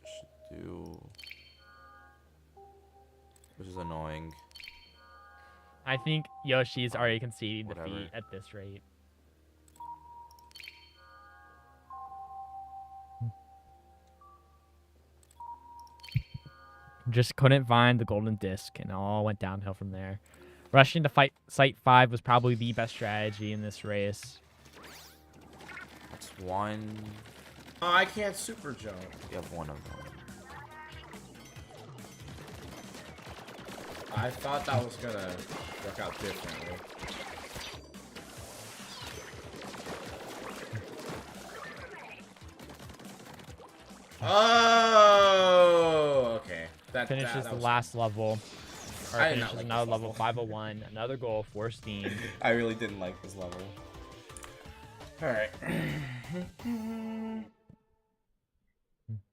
should do, which is annoying. I think Yoshi's already conceding Whatever. defeat at this rate. Just couldn't find the golden disc, and it all went downhill from there. Rushing to fight Site 5 was probably the best strategy in this race. That's one. Oh, I can't super jump. You have one of them. I thought that was gonna work out differently. Oh, okay. Finishes that the was- last level. Or I did not finishes like another this level, level. 501. Another goal for Steam. I really didn't like this level. All right.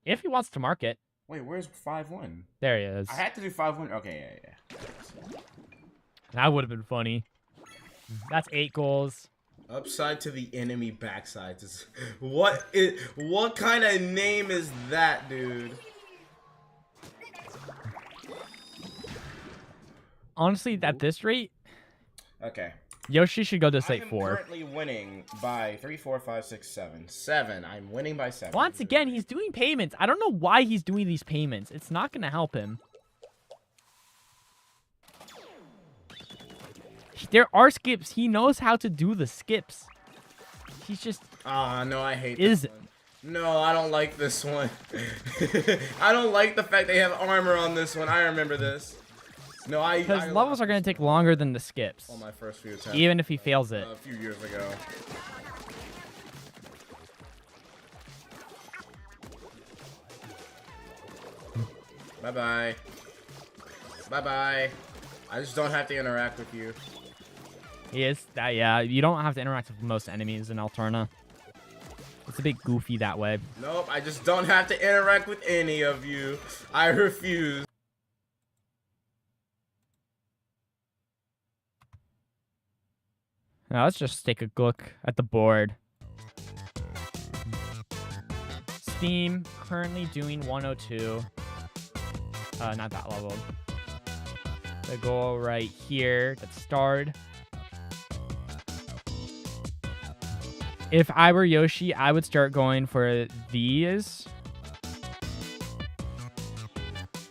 If he wants to mark it. Wait, where's 5-1? There he is. I had to do 5-1. Okay, yeah. That would have been funny. That's 8 goals. Upside to the enemy backside. What kind of name is that, dude? Honestly, at this rate, Okay. Yoshi should go to Site I'm 4. currently winning by 3, 4, 5, 6, 7. 7. I'm winning by 7. Once again, he's doing payments. I don't know why he's doing these payments. It's not going to help him. There are skips. He knows how to do the skips. He's just... Ah, no, I hate Is this one. No, I don't like this one. I don't like the fact they have armor on this one. I remember this. No, Because levels are going to take longer than the skips. on my first few attempts. Even if he fails it. A few years ago. Bye-bye. Bye-bye. I just don't have to interact with you. He is. Yeah, you don't have to interact with most enemies in Alterna. It's a bit goofy that way. Nope, I just don't have to interact with any of you. I refuse. Now let's just take a look at the board. Steam currently doing 102. Not that level. The goal right here that's starred. If I were Yoshi, I would start going for these.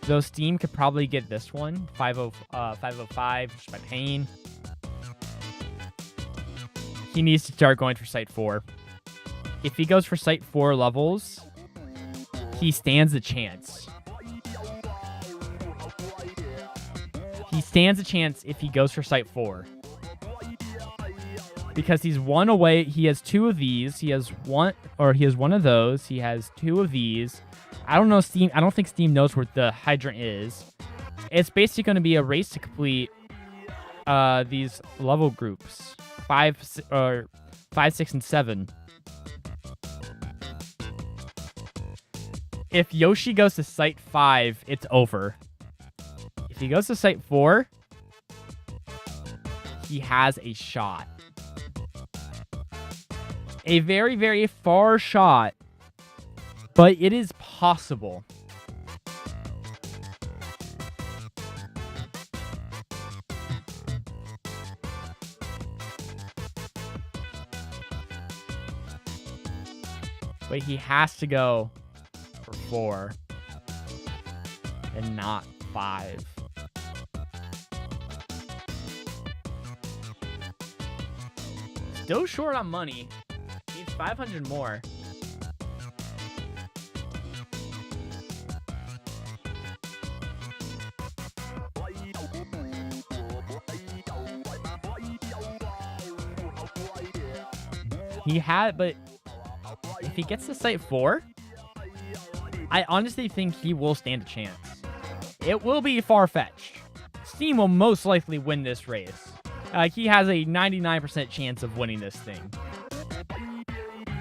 Though Steam could probably get this one, 505, just by pain. He needs to start going for Site 4. If he goes for Site 4 levels, he stands a chance. He stands a chance if he goes for Site 4. Because he's one away. He has two of these. He has one of those. He has two of these. I don't know Steam. I don't think Steam knows where the hydrant is. It's basically going to be a race to complete these level groups. 5, 6, and 7. If Yoshi goes to Site 5, it's over. If he goes to Site 4, he has a shot. A very, very far shot, but it is possible. But he has to go for 4 and not 5. Still short on money. Needs 500 more. He had, but if he gets to Site 4, I honestly think he will stand a chance. It will be far-fetched. Steam will most likely win this race. He has a 99% chance of winning this thing.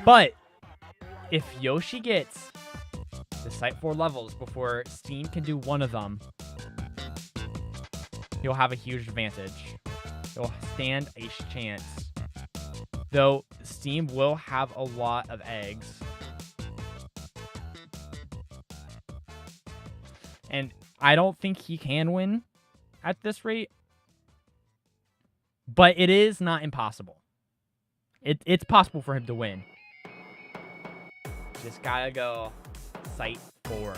But if Yoshi gets the Site 4 levels before Steam can do one of them, he'll have a huge advantage. He'll stand a chance. Though Steam will have a lot of eggs. And I don't think he can win at this rate. But it is not impossible. It's possible for him to win. Just gotta go Site 4.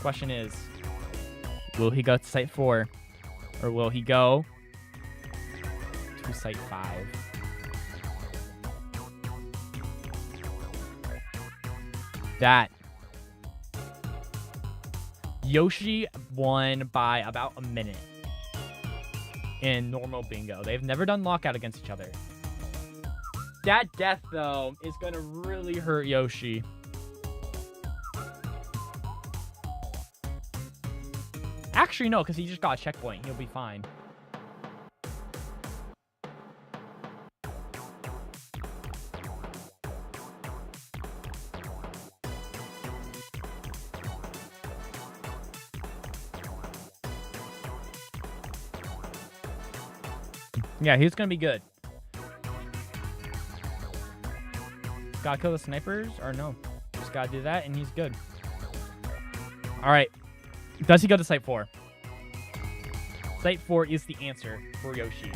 Question is, will he go to Site 4? Or will he go to Site 5? That. Yoshi won by about a minute in normal bingo. They've never done lockout against each other. That death, though, is going to really hurt Yoshi. Actually, no, because he just got a checkpoint. He'll be fine. Yeah, he's going to be good. Gotta kill the snipers? Or no. Just gotta do that, and he's good. Alright. Does he go to Site 4? Site 4 is the answer for Yoshi.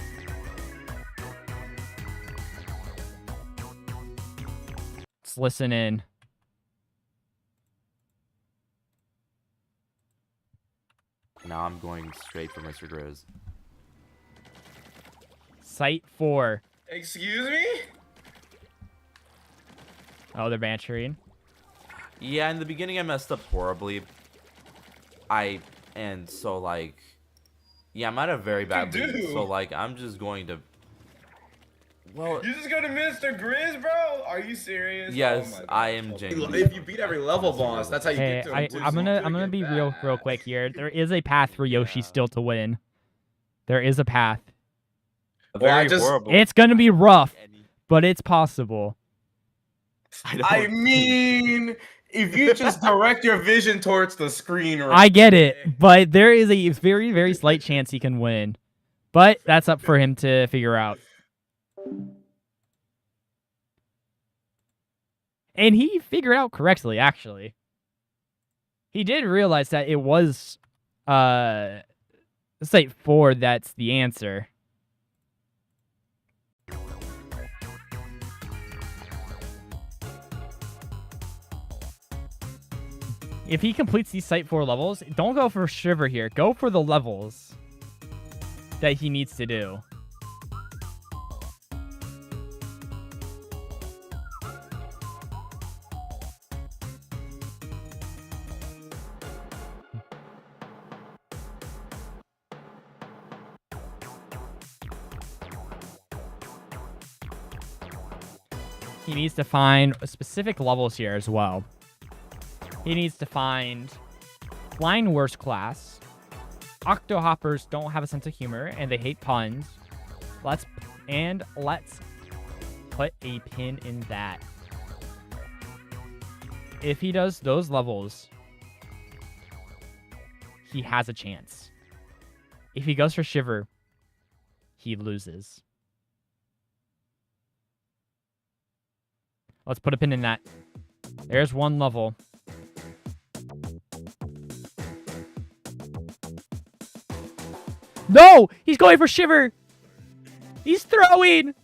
Let's listen in. Now I'm going straight for Mr. Grizz. Site 4. Excuse me? Oh, they're bantering. Yeah, in the beginning I messed up horribly. So like, yeah, I'm at a very bad lead. So like, I'm just going to Well, You just go to Mr. Grizz, bro? Are you serious? yes, Oh I am genuinely. If you beat every level boss, that's how you Hey, get to him. I'm gonna be real quick here. There is a path for Yoshi still to win. There is a path. Very horrible. It's gonna be rough, but it's possible. I mean, if you just direct your vision towards the screen, right? I get it, but there is a very, very slight chance he can win. But that's up for him to figure out. And he figured out correctly, actually. He did realize that it was Site 4 that's the answer. If he completes these Site 4 levels, don't go for Shiver here. Go for the levels that he needs to do. He needs to find specific levels here as well. He needs to find Flying Worst Class. Octohoppers don't have a sense of humor and they hate puns. Let's put a pin in that. If he does those levels, he has a chance. If he goes for Shiver, he loses. Let's put a pin in that. There's one level. No! He's going for Shiver! He's throwing!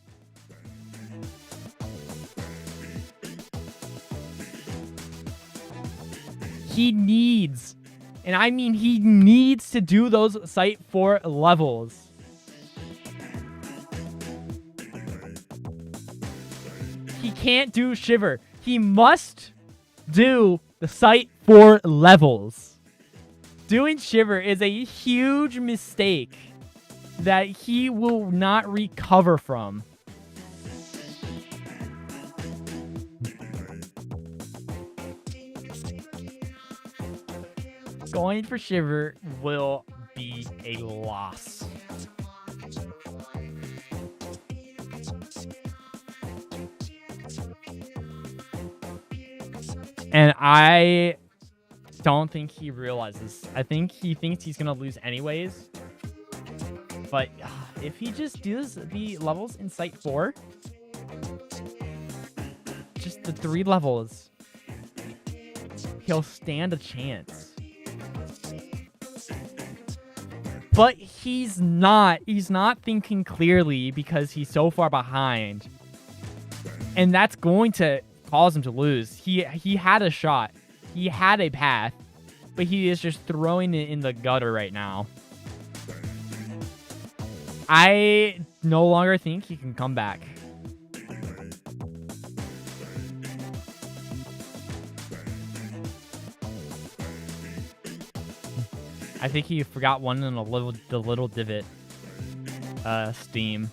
He needs, and I mean he needs to do those Site 4 levels. He can't do Shiver. He must do the Site 4 levels. Doing Shiver is a huge mistake that he will not recover from. Going for Shiver will be a loss. And I don't think he realizes. I think he thinks he's going to lose anyways. But if he just does the levels in Site 4, just the 3 levels, he'll stand a chance. But he's not thinking clearly because he's so far behind. And that's going to cause him to lose. He had a shot. He had a path, but he is just throwing it in the gutter right now. I no longer think he can come back. I think he forgot one in the little divot. Steam.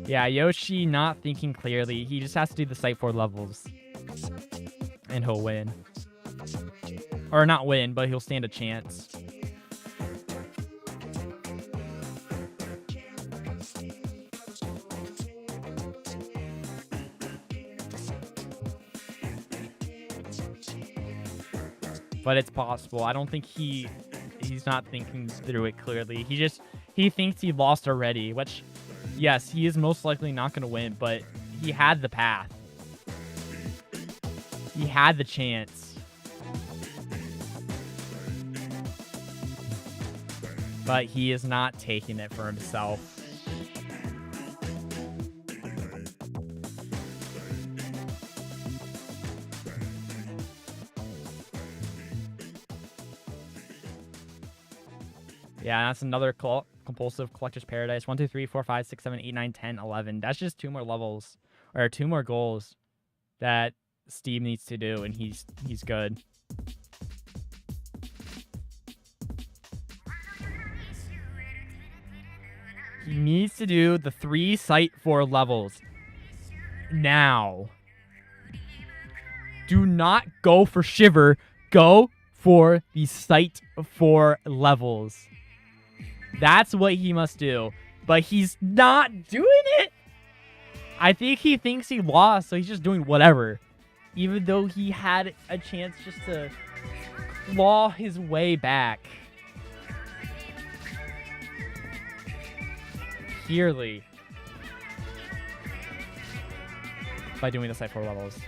Yeah, Yoshi not thinking clearly. He just has to do the Site 4 levels. And he'll win. Or not win, but he'll stand a chance. But it's possible. I don't think he's not thinking through it clearly. He thinks he lost already, which, yes, he is most likely not going to win, but he had the path. He had the chance. But he is not taking it for himself. Yeah, that's another Compulsive Collector's Paradise. 1, 2, 3, 4, 5, 6, 7, 8, 9, 10, 11. That's just 2 more levels, or 2 more goals that Steve needs to do, and he's good. He needs to do the 3 Site 4 levels. Now. Do not go for Shiver. Go for the Site 4 levels. That's what he must do. But he's not doing it. I think he thinks he lost, so he's just doing whatever. Even though he had a chance just to claw his way back. Purely by doing the Site 4 levels.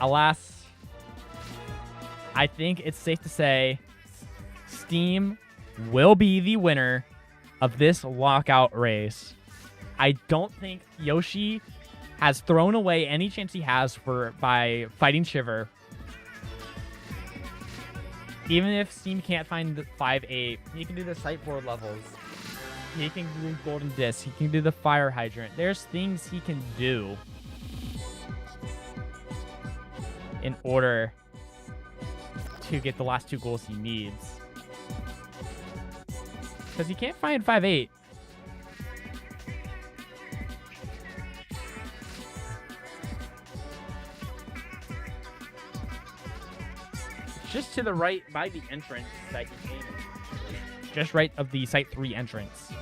Alas, I think it's safe to say Steam will be the winner of this lockout race. I don't think Yoshi has thrown away any chance he has by fighting Shiver. Even if Steam can't find the 5-8, he can do the Site 4 levels. He can do Golden Disc. He can do the Fire Hydrant. There's things he can do in order to get the last 2 goals he needs. Because he can't find 5-8. Just to the right by the entrance that he came in. Just right of the Site 3 entrance.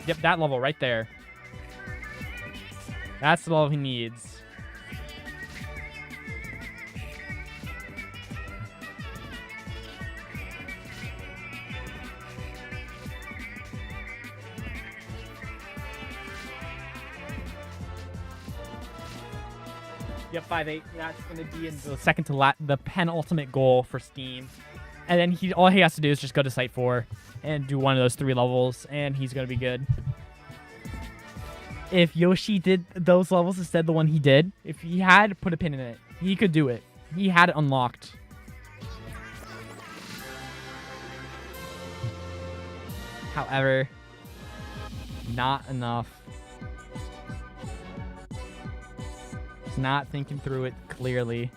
Yep, that level right there. That's the level he needs. Yep, 5-8. That's going to be in the second to the penultimate goal for Steam. And then all he has to do is just go to Site 4 and do one of those 3 levels, and he's going to be good. If Yoshi did those levels instead of the one he did, if he had put a pin in it, he could do it. He had it unlocked. However, not enough. He's not thinking through it clearly.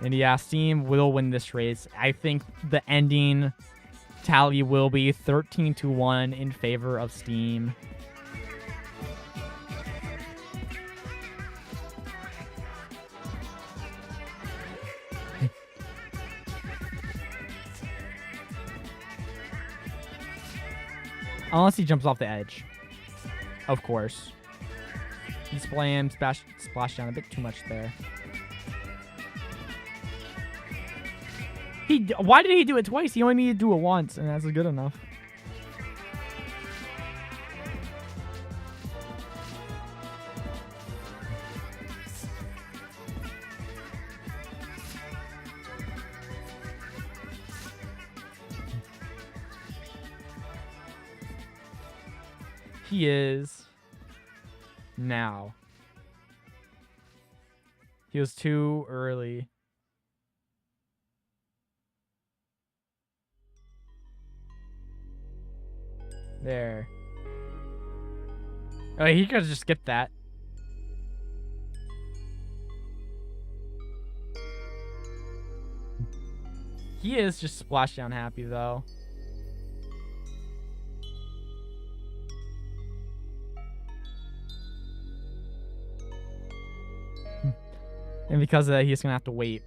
And yeah, Steam will win this race. I think the ending tally will be 13-1 in favor of Steam. Unless he jumps off the edge. Of course. He splashed down a bit too much there. Why did he do it twice? He only needed to do it once, and that's good enough. He is now. He was too early. There. Oh, he could have just skipped that. He is just splashdown happy, though. And because of that, he's gonna have to wait.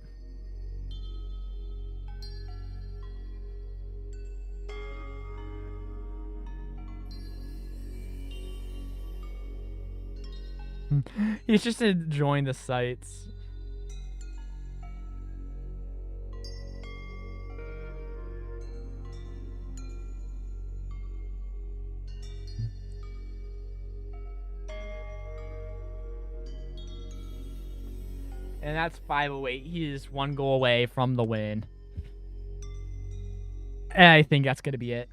He's just enjoying the sights. And that's 508. He is 1 goal away from the win. And I think that's going to be it.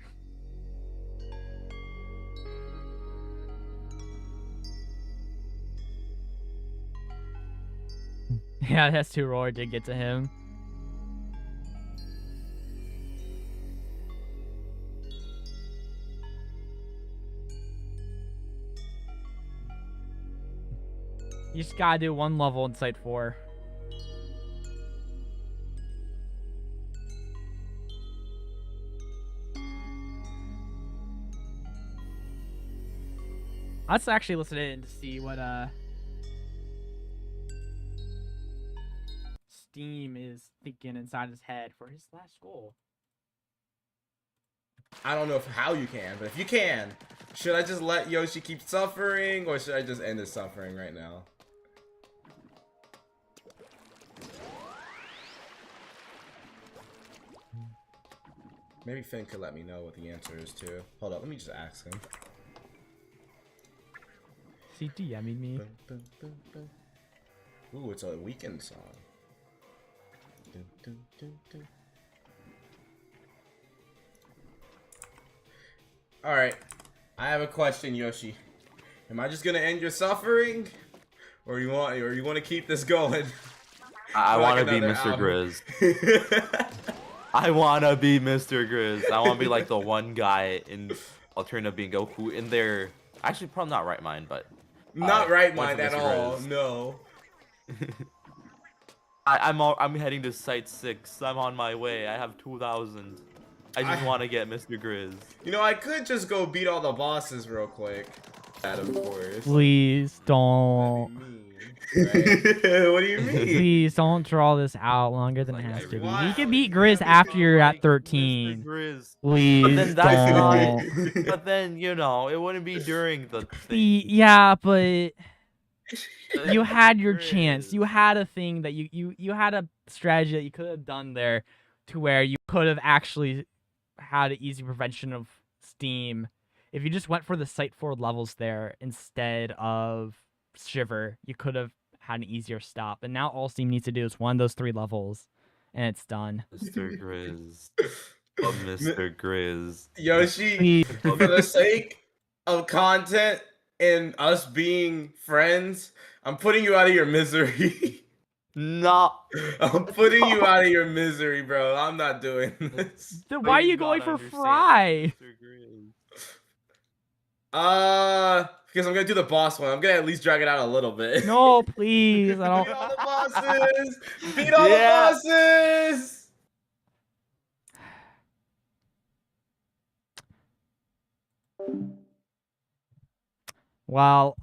Yeah, that's too roar did get to him. You just gotta do 1 level in Site 4. Let's actually listen in to see what Steam is thinking inside his head for his last goal. I don't know how you can, but if you can, should I just let Yoshi keep suffering, or should I just end his suffering right now? Maybe Finn could let me know what the answer is too. Hold up, let me just ask him. CT, I mean me. Ooh, it's a weekend song. Alright, I have a question, Yoshi. Am I just gonna end your suffering? Or you want to keep this going? I want to be Mr. Grizz. I want to be Mr. Grizz. I want to be like the one guy in Alterna Bingo who in their... Actually, probably not right mind, but... Not right mind at all, no. I'm heading to Site 6. I'm on my way. I have 2,000. I just want to get Mr. Grizz. You know, I could just go beat all the bosses real quick. That, of course. Please don't. Right? What do you mean? Please don't draw this out longer than it has to be. Wow. You can beat Grizz after you're at 13. Grizz. Please But then that's don't. not. But then, you know, it wouldn't be during the thing. Yeah, but you had your chance. You had a thing that you had a strategy that you could have done there, to where you could have actually had an easy prevention of Steam. If you just went for the Site 4 levels there instead of Shiver, you could have had an easier stop. And now all Steam needs to do is 1 of those 3 levels, and it's done. Mr. Grizz. Oh, Mr. Grizz. Yoshi, for the sake of content and us being friends, I'm putting you out of your misery. No. I'm putting you out of your misery, bro. I'm not doing this. Then why are you going for Fry? Because I'm gonna do the boss one. I'm gonna at least drag it out a little bit. No, please. I don't. Beat all the bosses. Beat all the bosses. Well,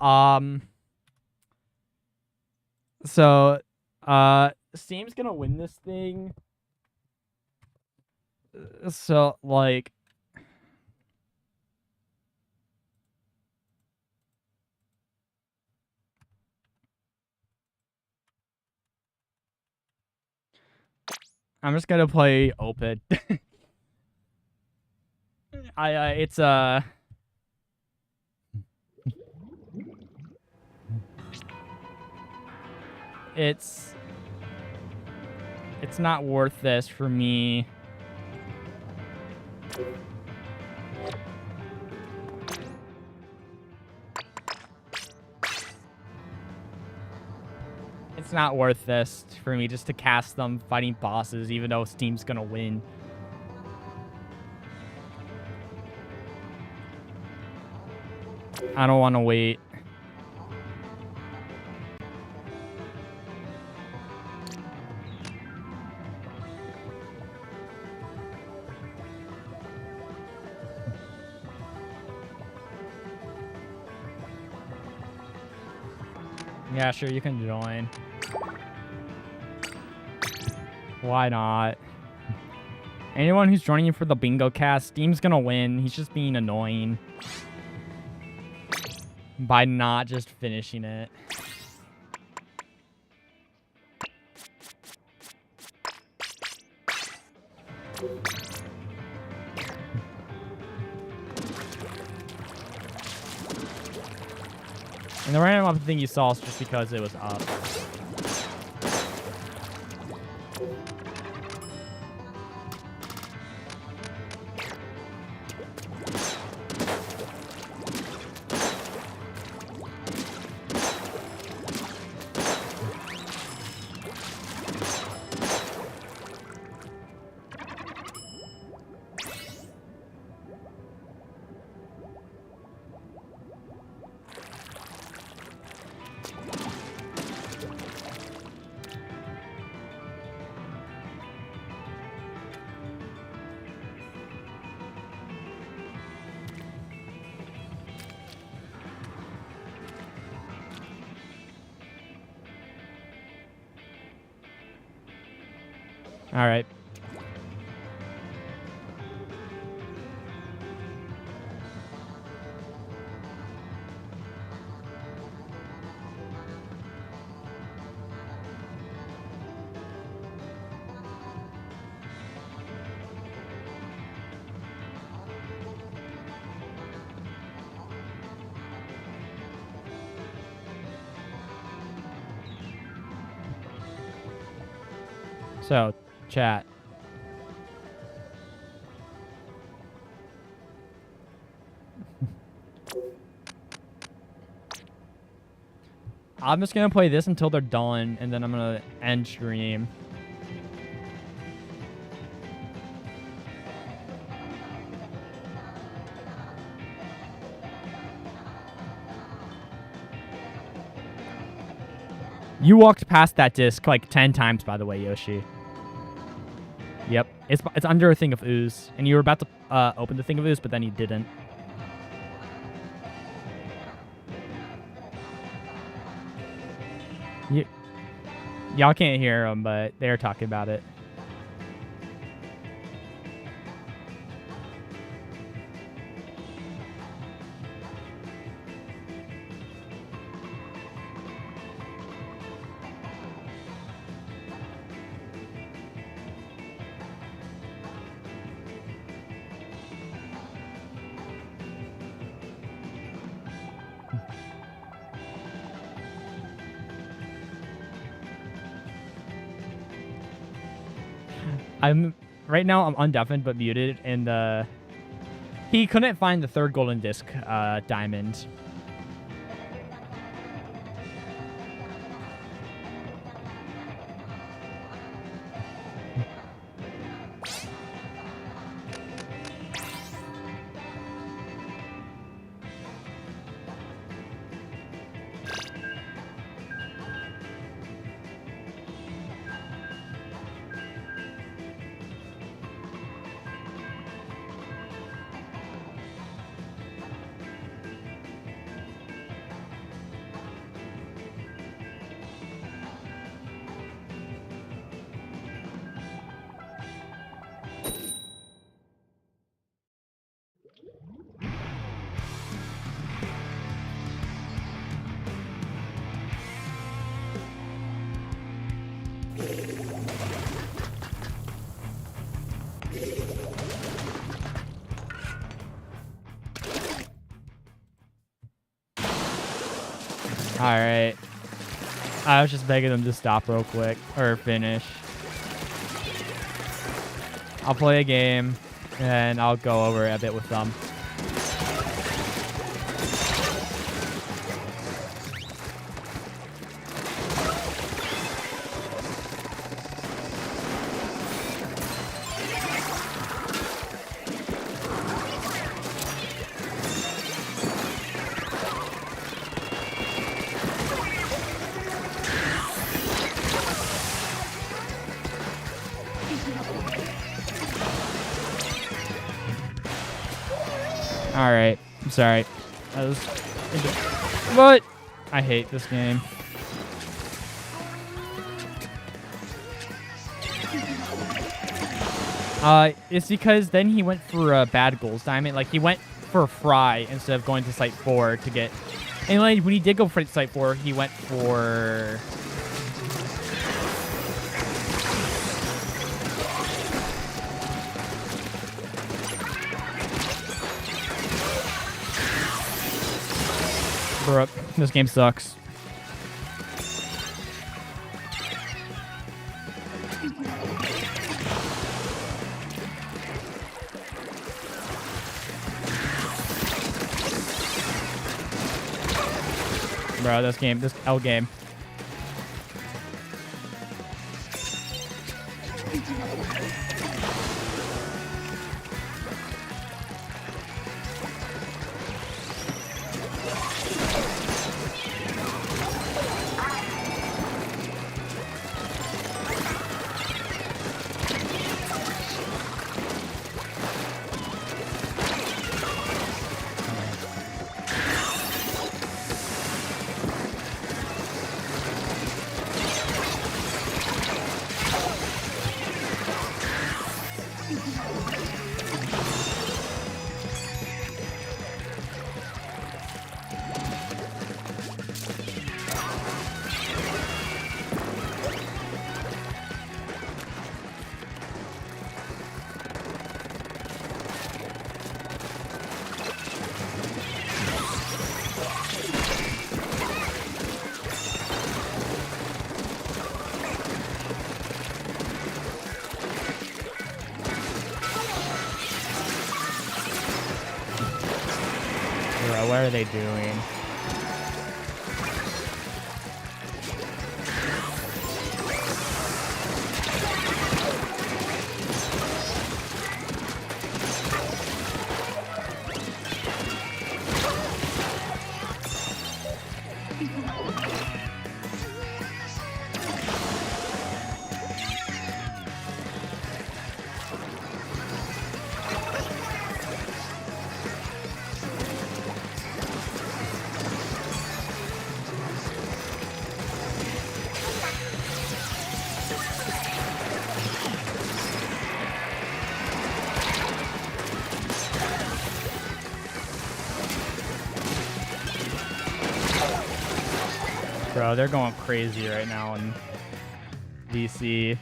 so, Steam's gonna win this thing. So, like, I'm just gonna play open. It's not worth this for me. It's not worth this for me just to cast them fighting bosses, even though Steam's gonna win. I don't want to wait. Yeah, sure, you can join. Why not? Anyone who's joining you for the bingo cast, Steam's gonna win. He's just being annoying by not just finishing it. And the random up thing you saw is just because it was up. All right. So, chat. I'm just gonna play this until they're done, and then I'm gonna end stream. You walked past that disc like 10 times, by the way, Yoshi. Yep, it's under a thing of ooze, and you were about to open the thing of ooze, but then you didn't. Y'all can't hear them, but they're talking about it. Right now I'm undeafened but muted, and he couldn't find the third golden disc diamond. Alright. I was just begging them to stop real quick. Or finish. I'll play a game, and I'll go over it a bit with them. Alright, I'm sorry. What? I hate this game. It's because then he went for a bad goals diamond. Like, he went for Fry instead of going to Site 4 to get... And like, when he did go for Site 4, he went for... This game sucks. Bro, this L game. Bro, what are they doing? Bro, they're going crazy right now in DC.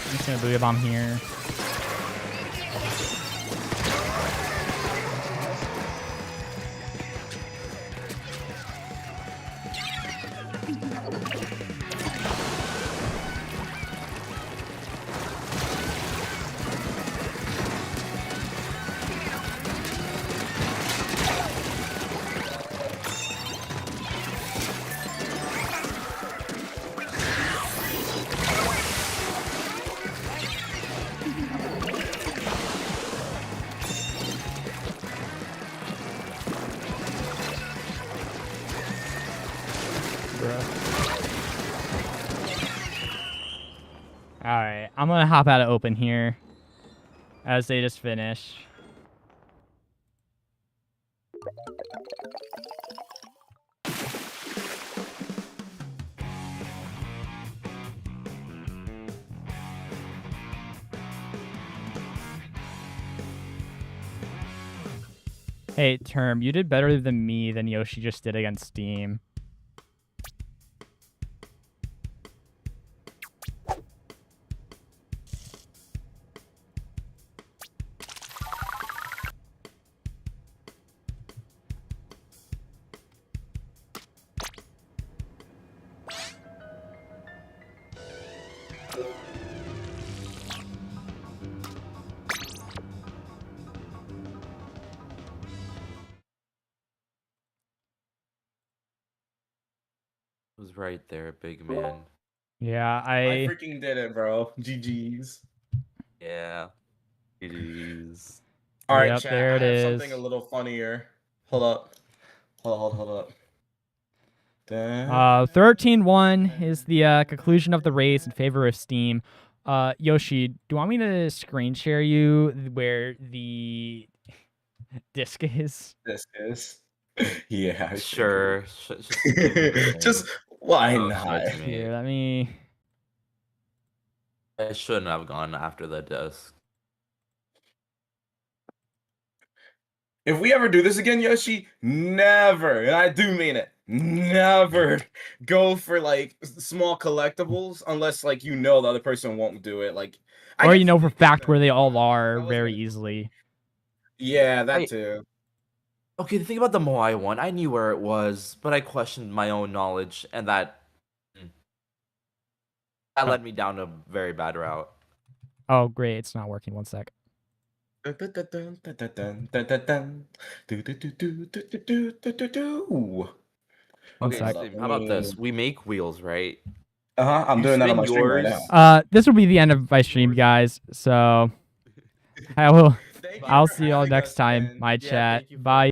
I'm just gonna booyah bomb here. Alright, I'm gonna hop out of open here as they just finish. Hey, Term, you did better than me than Yoshi just did against Steam. Was right there, big man. Yeah, I freaking did it, bro. GG's. Yeah. GG's. All right, yep, chat. there it I have is. something a little funnier. Hold up. Hold up. 13-1 is the conclusion of the race in favor of Steam. Yoshi, do you want me to screen share you where the disc is? This is. Yeah. I Sure. Just why Oh, not? shit, Here, let me. I shouldn't have gone after the disc. If we ever do this again, Yoshi, never, and I do mean it, never go for like small collectibles unless like you know the other person won't do it. Like, or you know for fact where they all are very easily. Yeah, that too. Okay, the thing about the Moai one, I knew where it was, but I questioned my own knowledge, and that led me down a very bad route. Oh, great. It's not working. One sec. One Okay, Steve, how about this? We make wheels, right? I'm doing that on my stream right now. This will be the end of my stream, guys. So I'll see y'all next time. My chat. Bye.